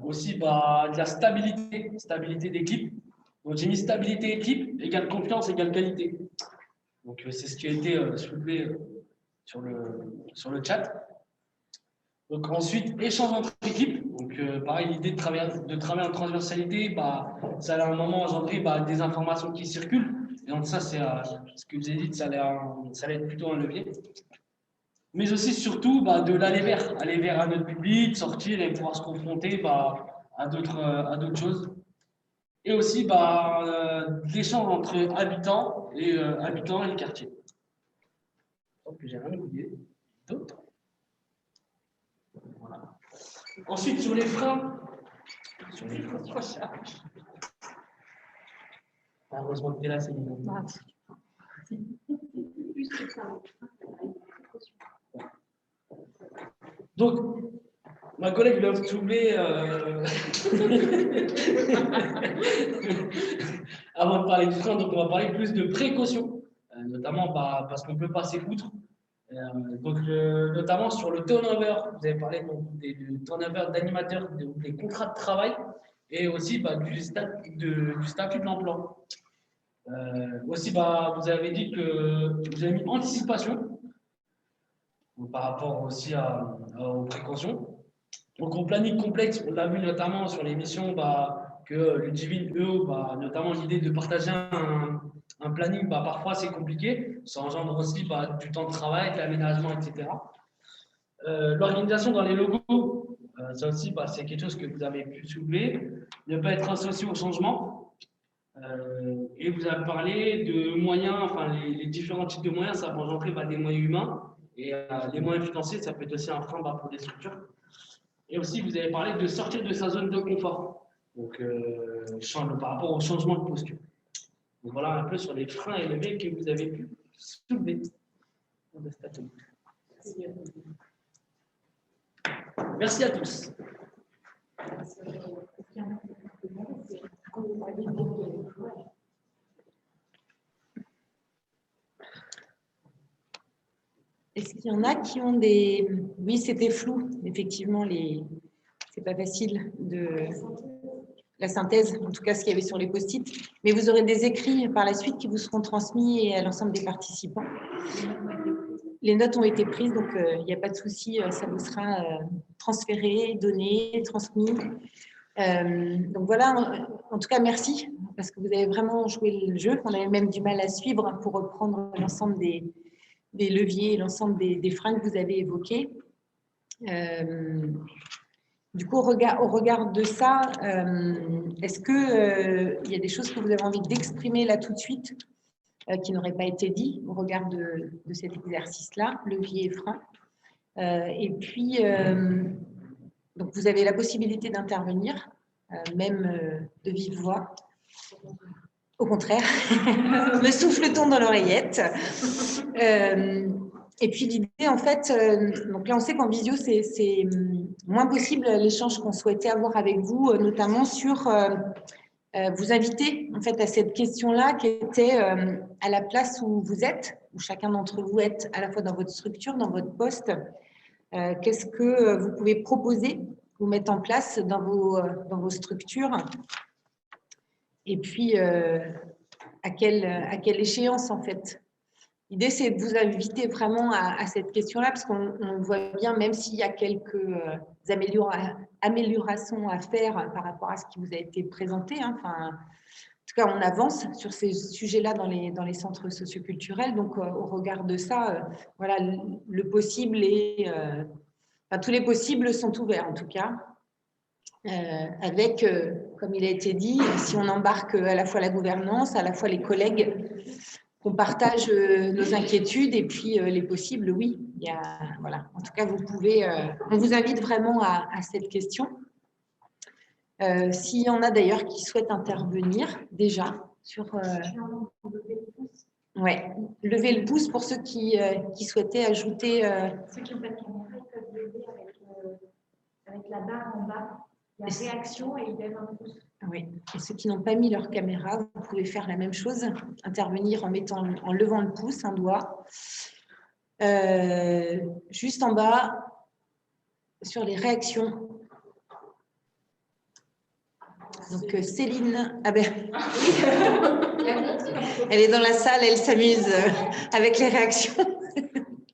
Aussi de la stabilité d'équipe. Donc j'ai mis stabilité équipe égale confiance égale qualité. Donc c'est ce qui a été soulevé sur le chat. Donc ensuite échange entre équipes. Donc pareil, l'idée de travailler en transversalité, ça allait à un moment engendrer des informations qui circulent. Et donc ça c'est ce que vous avez dit, ça allait être plutôt un levier. Mais aussi surtout de aller vers un autre public, sortir et pouvoir se confronter à d'autres choses. Et aussi l'échange entre habitants et le quartier. Je pense que j'ai rien oublié. D'autres. Voilà. Ensuite, sur les freins. Heureusement que tu es là, c'est Donc, ma collègue l'a soulevé avant de parler de frein, donc on va parler plus de précautions, notamment parce qu'on peut passer outre. Notamment sur le turnover, vous avez parlé du turnover d'animateurs, des contrats de travail et aussi du statut de l'emploi. Aussi, vous avez dit que vous avez mis anticipation par rapport aussi aux précautions. Donc, au planning complexe, on l'a vu notamment sur l'émission que Ludivine, notamment l'idée de partager un planning, parfois c'est compliqué. Ça engendre aussi du temps de travail, de l'aménagement, etc. L'organisation dans les locaux, ça aussi, c'est quelque chose que vous avez pu soulever. Ne pas être associé au changement. Et vous avez parlé de moyens, enfin les différents types de moyens, ça peut engendrer des moyens humains. Et les moyens financiers, ça peut être aussi un frein pour des structures. Et aussi, vous avez parlé de sortir de sa zone de confort, donc par rapport au changement de posture. Donc voilà un peu sur les freins élevés que vous avez pu soulever. Merci à tous. Est-ce qu'il y en a qui ont des... Oui, c'était flou, effectivement, c'est pas facile de... La synthèse, en tout cas ce qu'il y avait sur les post-it, mais vous aurez des écrits par la suite qui vous seront transmis à l'ensemble des participants. Les notes ont été prises, donc il n'y a pas de souci, ça vous sera transféré, donné, transmis. Donc voilà, en tout cas merci, parce que vous avez vraiment joué le jeu, on avait même du mal à suivre pour reprendre l'ensemble des leviers, l'ensemble des freins que vous avez évoqués. Du coup, au regard de ça, est-ce qu'il y a des choses que vous avez envie d'exprimer là tout de suite qui n'auraient pas été dites au regard de cet exercice-là, levier et frein? Et puis, donc vous avez la possibilité d'intervenir, même de vive voix. Au contraire, me souffle-t-on dans l'oreillette. Et puis l'idée, en fait, donc là on sait qu'en visio, c'est moins possible l'échange qu'on souhaitait avoir avec vous, notamment sur vous inviter en fait à cette question-là qui était à la place où vous êtes, où chacun d'entre vous est à la fois dans votre structure, dans votre poste. Qu'est-ce que vous pouvez proposer ou mettre en place dans vos structures? Et puis, à quelle échéance, en fait? L'idée, c'est de vous inviter vraiment à cette question-là, parce qu'on voit bien, même s'il y a quelques améliorations à faire par rapport à ce qui vous a été présenté, hein, en tout cas, on avance sur ces sujets-là dans les centres socioculturels. Donc, au regard de ça, voilà, le possible et tous les possibles sont ouverts, en tout cas. Avec, comme il a été dit, si on embarque à la fois la gouvernance, à la fois les collègues, qu'on partage nos inquiétudes et puis les possibles, oui. Voilà. En tout cas, vous pouvez, on vous invite vraiment à cette question. S'il y en a d'ailleurs qui souhaitent intervenir déjà sur... Ouais, levez le pouce pour ceux qui souhaitaient ajouter... Ceux qui n'ont pas de caméra, ils peuvent lever avec la barre en bas. La réaction et ils lèvent un pouce. Oui, et ceux qui n'ont pas mis leur caméra, vous pouvez faire la même chose, intervenir en levant le pouce, un doigt. Juste en bas, sur les réactions. Donc Céline, elle est dans la salle, elle s'amuse avec les réactions.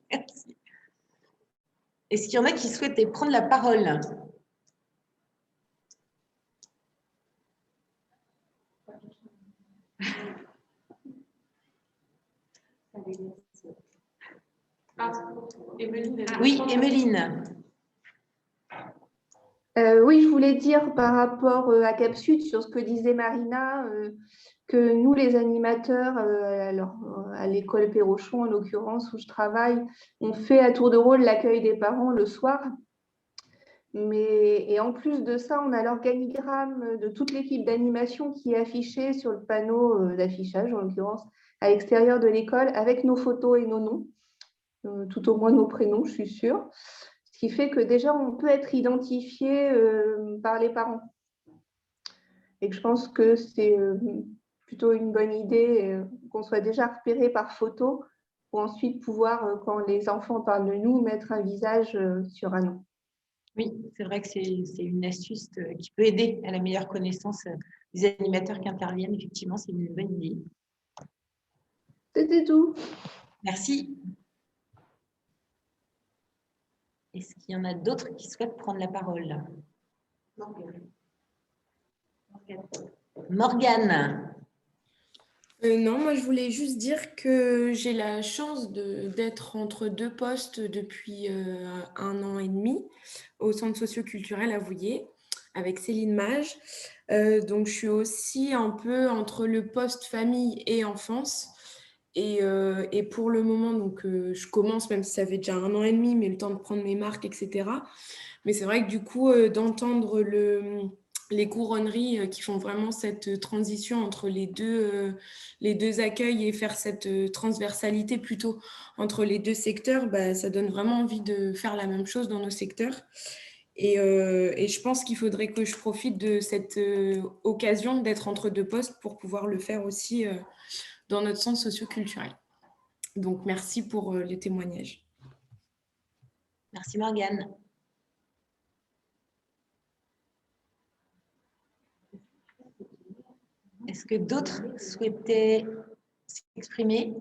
Merci. Est-ce qu'il y en a qui souhaitaient prendre la parole ? Oui, Emeline. Oui, je voulais dire par rapport à Cap Sud, sur ce que disait Marina, que nous, les animateurs, à l'école Perrochon, en l'occurrence, où je travaille, on fait à tour de rôle l'accueil des parents le soir. Et en plus de ça, on a l'organigramme de toute l'équipe d'animation qui est affichée sur le panneau d'affichage, en l'occurrence, à l'extérieur de l'école, avec nos photos et nos noms, tout au moins nos prénoms, je suis sûre. Ce qui fait que déjà, on peut être identifié par les parents. Et que je pense que c'est plutôt une bonne idée qu'on soit déjà repéré par photo pour ensuite pouvoir, quand les enfants parlent de nous, mettre un visage sur un nom. Oui, c'est vrai que c'est une astuce qui peut aider à la meilleure connaissance des animateurs qui interviennent. Effectivement, c'est une bonne idée. C'était tout. Merci. Est-ce qu'il y en a d'autres qui souhaitent prendre la parole? Morgane. Non, moi je voulais juste dire que j'ai la chance d'être entre deux postes depuis 1 an et demi au centre socio-culturel à Vouillers avec Céline Mage. Donc je suis aussi un peu entre le poste famille et enfance. Et pour le moment, donc, je commence, même si ça fait déjà 1 an et demi, mais le temps de prendre mes marques, etc. Mais c'est vrai que du coup, d'entendre les couronneries qui font vraiment cette transition entre les deux accueils et faire cette transversalité plutôt entre les deux secteurs, bah, ça donne vraiment envie de faire la même chose dans nos secteurs. Et je pense qu'il faudrait que je profite de cette occasion d'être entre deux postes pour pouvoir le faire aussi dans notre centre socio-culturel. Donc, merci pour les témoignages. Merci Morgane. Est-ce que d'autres souhaitaient s'exprimer?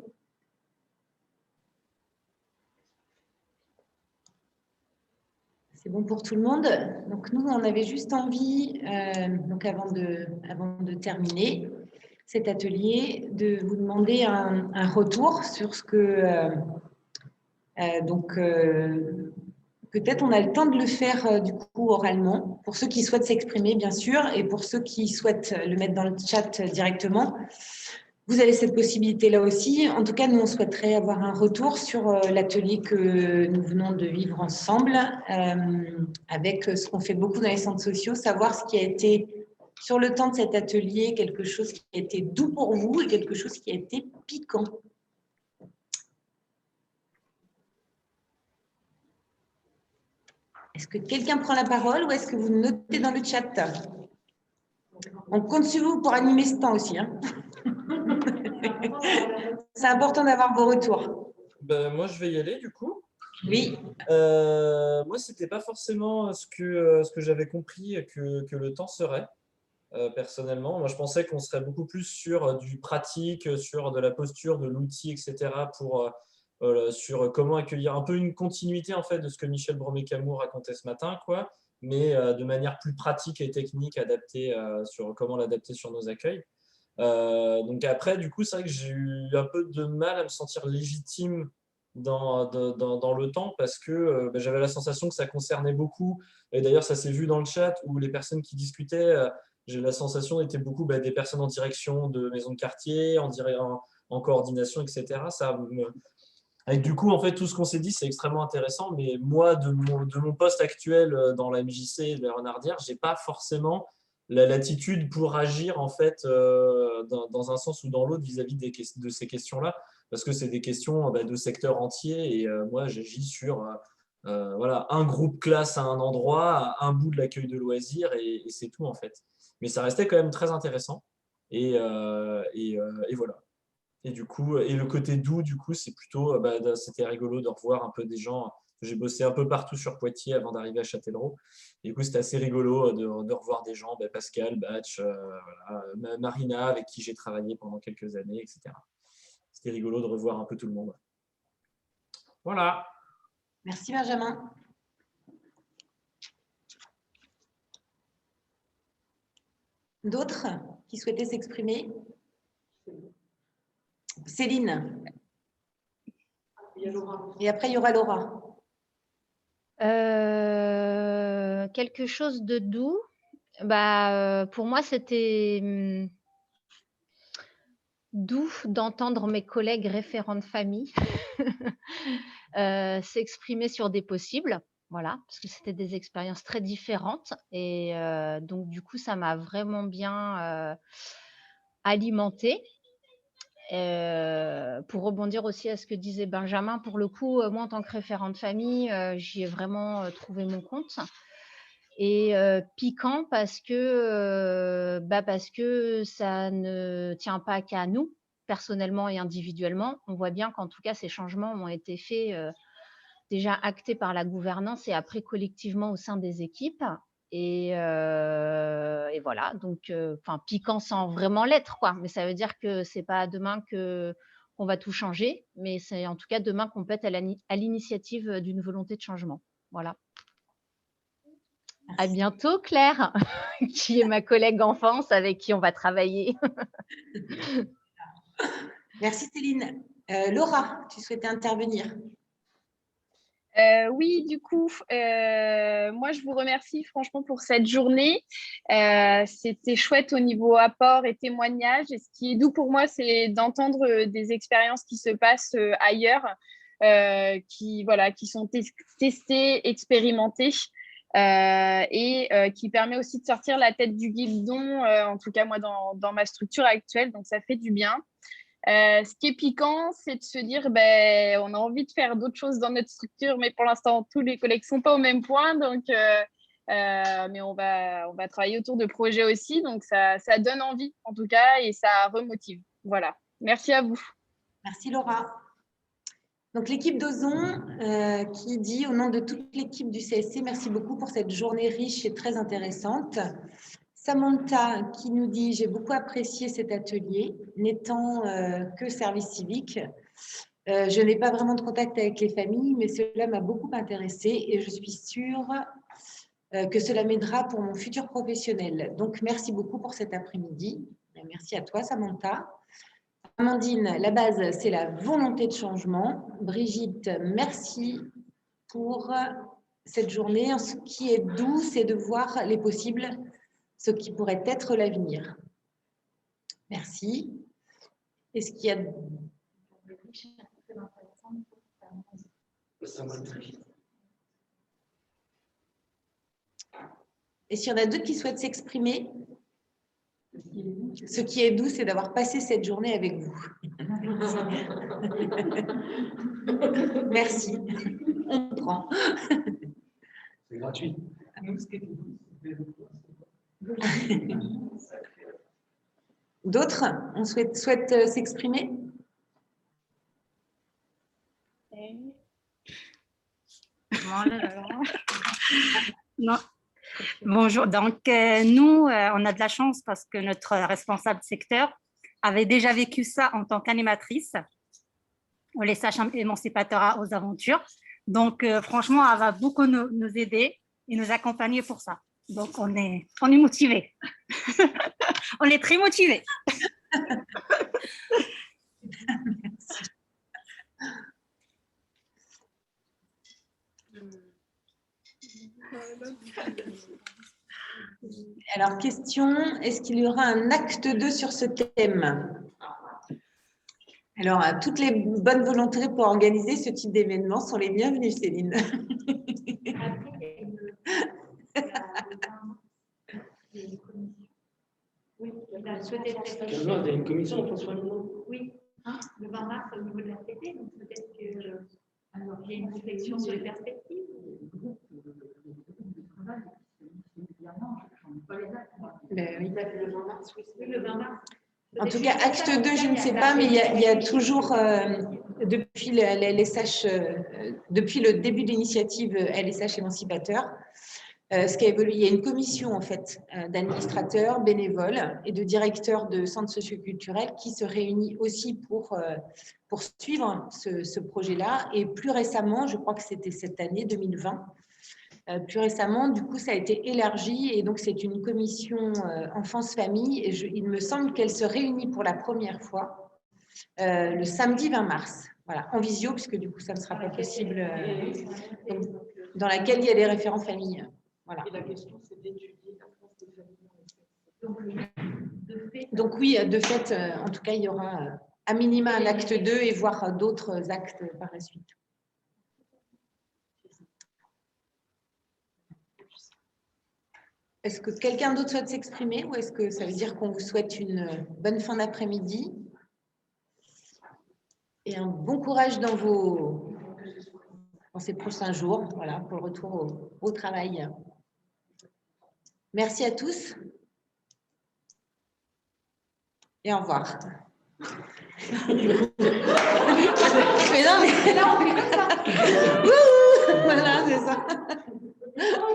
C'est bon pour tout le monde. Donc nous, on avait juste envie, donc avant de terminer cet atelier, de vous demander un retour sur ce que peut-être on a le temps de le faire du coup oralement, pour ceux qui souhaitent s'exprimer bien sûr, et pour ceux qui souhaitent le mettre dans le chat directement. Vous avez cette possibilité-là aussi. En tout cas, nous, on souhaiterait avoir un retour sur l'atelier que nous venons de vivre ensemble, avec ce qu'on fait beaucoup dans les centres sociaux, savoir ce qui a été, sur le temps de cet atelier, quelque chose qui a été doux pour vous et quelque chose qui a été piquant. Est-ce que quelqu'un prend la parole ou est-ce que vous notez dans le chat? On compte sur vous pour animer ce temps aussi. Hein. C'est important d'avoir vos retours. Ben, moi, je vais y aller du coup. Oui. Moi, ce n'était pas forcément ce que j'avais compris que le temps serait, personnellement. Moi, je pensais qu'on serait beaucoup plus sur du pratique, sur de la posture, de l'outil, etc. Sur comment accueillir un peu une continuité en fait, de ce que Michel Bromet-Camus racontait ce matin, quoi, mais de manière plus pratique et technique, adaptée sur comment l'adapter sur nos accueils. Donc après, du coup, c'est vrai que j'ai eu un peu de mal à me sentir légitime dans le temps parce que j'avais la sensation que ça concernait beaucoup. Et d'ailleurs, ça s'est vu dans le chat où les personnes qui discutaient, j'ai la sensation étaient beaucoup des personnes en direction de maisons de quartier, en coordination, etc. Et du coup, en fait, tout ce qu'on s'est dit, c'est extrêmement intéressant. Mais moi, de mon poste actuel dans la MJC de la Renardière, je n'ai pas forcément la latitude pour agir en fait dans un sens ou dans l'autre vis-à-vis de ces questions-là, parce que c'est des questions de secteur entier et moi j'agis sur voilà, un groupe classe à un endroit, un bout de l'accueil de loisirs et c'est tout en fait. Mais ça restait quand même très intéressant et voilà. Et du coup, et le côté doux, du coup, c'est plutôt, c'était rigolo de revoir un peu des gens. J'ai bossé un peu partout sur Poitiers avant d'arriver à Châtellerault. Et du coup, c'était assez rigolo de revoir des gens, Pascal, Batch, voilà, Marina, avec qui j'ai travaillé pendant quelques années, etc. C'était rigolo de revoir un peu tout le monde. Voilà. Merci Benjamin. D'autres qui souhaitaient s'exprimer? Céline. Et après, il y aura Laura. Quelque chose de doux. Pour moi, c'était doux d'entendre mes collègues référents de famille s'exprimer sur des possibles. Voilà, parce que c'était des expériences très différentes. Et donc, du coup, ça m'a vraiment bien alimentée. Pour rebondir aussi à ce que disait Benjamin, pour le coup, moi, en tant que référente famille, j'y ai vraiment trouvé mon compte. Et piquant parce que ça ne tient pas qu'à nous, personnellement et individuellement. On voit bien qu'en tout cas, ces changements ont été faits, déjà actés par la gouvernance et après collectivement au sein des équipes. Et voilà, donc piquant sans vraiment l'être, quoi. Mais ça veut dire que c'est pas demain qu'on va tout changer, mais c'est en tout cas demain qu'on peut être à l'initiative d'une volonté de changement. Voilà. À bientôt, Claire, qui est ma collègue enfance avec qui on va travailler. Merci Céline. Laura, tu souhaitais intervenir? Oui, du coup, moi, je vous remercie franchement pour cette journée. C'était chouette au niveau apport et témoignage. Et ce qui est doux pour moi, c'est d'entendre des expériences qui se passent ailleurs, qui sont testées, expérimentées. Qui permet aussi de sortir la tête du guidon, en tout cas moi dans ma structure actuelle, donc ça fait du bien. Ce qui est piquant, c'est de se dire on a envie de faire d'autres choses dans notre structure, mais pour l'instant tous les collègues ne sont pas au même point, donc mais on va travailler autour de projets aussi, donc ça donne envie en tout cas et ça remotive. Voilà, merci à vous. Merci Laura. Donc, l'équipe d'Ozon qui dit au nom de toute l'équipe du CSC, merci beaucoup pour cette journée riche et très intéressante. Samantha qui nous dit, j'ai beaucoup apprécié cet atelier, n'étant que service civique. Je n'ai pas vraiment de contact avec les familles, mais cela m'a beaucoup intéressée et je suis sûre que cela m'aidera pour mon futur professionnel. Donc, merci beaucoup pour cet après-midi. Merci à toi, Samantha. Amandine, la base, c'est la volonté de changement. Brigitte, merci pour cette journée. Ce qui est doux, c'est de voir les possibles, ce qui pourrait être l'avenir. Merci. Est-ce qu'il y a... Est-ce qu'il y en a d'autres qui souhaitent s'exprimer? Ce qui est doux, c'est d'avoir passé cette journée avec vous. Merci. On prend. C'est gratuit. D'autres, on souhaite s'exprimer? Non. Bonjour, donc nous, on a de la chance parce que notre responsable secteur avait déjà vécu ça en tant qu'animatrice au LSH émancipateur aux aventures. Donc franchement, elle va beaucoup nous aider et nous accompagner pour ça. Donc on est motivés. On est très motivés. Alors, question, est-ce qu'il y aura un acte 2 sur ce thème? Alors, toutes les bonnes volontés pour organiser ce type d'événement sont les bienvenues, Céline. Oui, il a souhaité il y a une commission, on pense. Oui, le 20 mars au niveau de la CT, donc peut-être qu'il y a une réflexion sur les perspectives. Le 20 mars. En tout cas, acte 2, je ne sais pas, mais il y a toujours, depuis LSH, depuis le début de l'initiative LSH émancipateur, ce qui a évolué, il y a une commission en fait d'administrateurs, bénévoles et de directeurs de centres socioculturels qui se réunit aussi pour suivre ce projet-là. Et plus récemment, je crois que c'était cette année 2020, plus récemment, du coup, ça a été élargi et donc c'est une commission enfance-famille et il me semble qu'elle se réunit pour la première fois le samedi 20 mars, voilà, en visio, puisque du coup, ça ne sera pas possible, dans laquelle il y a des référents famille. Voilà. Et la question, c'est d'étudier la France des familles. Donc oui, de fait, en tout cas, il y aura à minima un acte 2 et voire d'autres actes par la suite. Est-ce que quelqu'un d'autre souhaite s'exprimer ou est-ce que ça veut dire qu'on vous souhaite une bonne fin d'après-midi? et un bon courage dans ces prochains jours, voilà, pour le retour au travail. Merci à tous et au revoir. Mais non, mais là, on fait comme ça. Wouhou, voilà, c'est ça.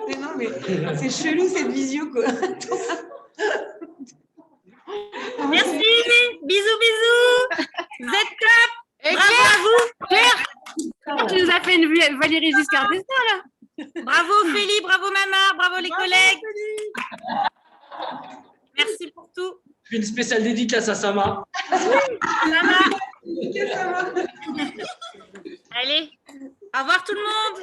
Mais non, mais c'est chelou cette visio, quoi. Merci, bisous, bisous. Vous êtes top. Bravo à vous, Claire. Tu nous as fait une Valérie Giscard d'Estaing, là. Bravo Ophélie, bravo Mama, bravo les collègues. Merci pour tout. Une spéciale dédicace à Sama. Mama. Allez, au revoir tout le monde.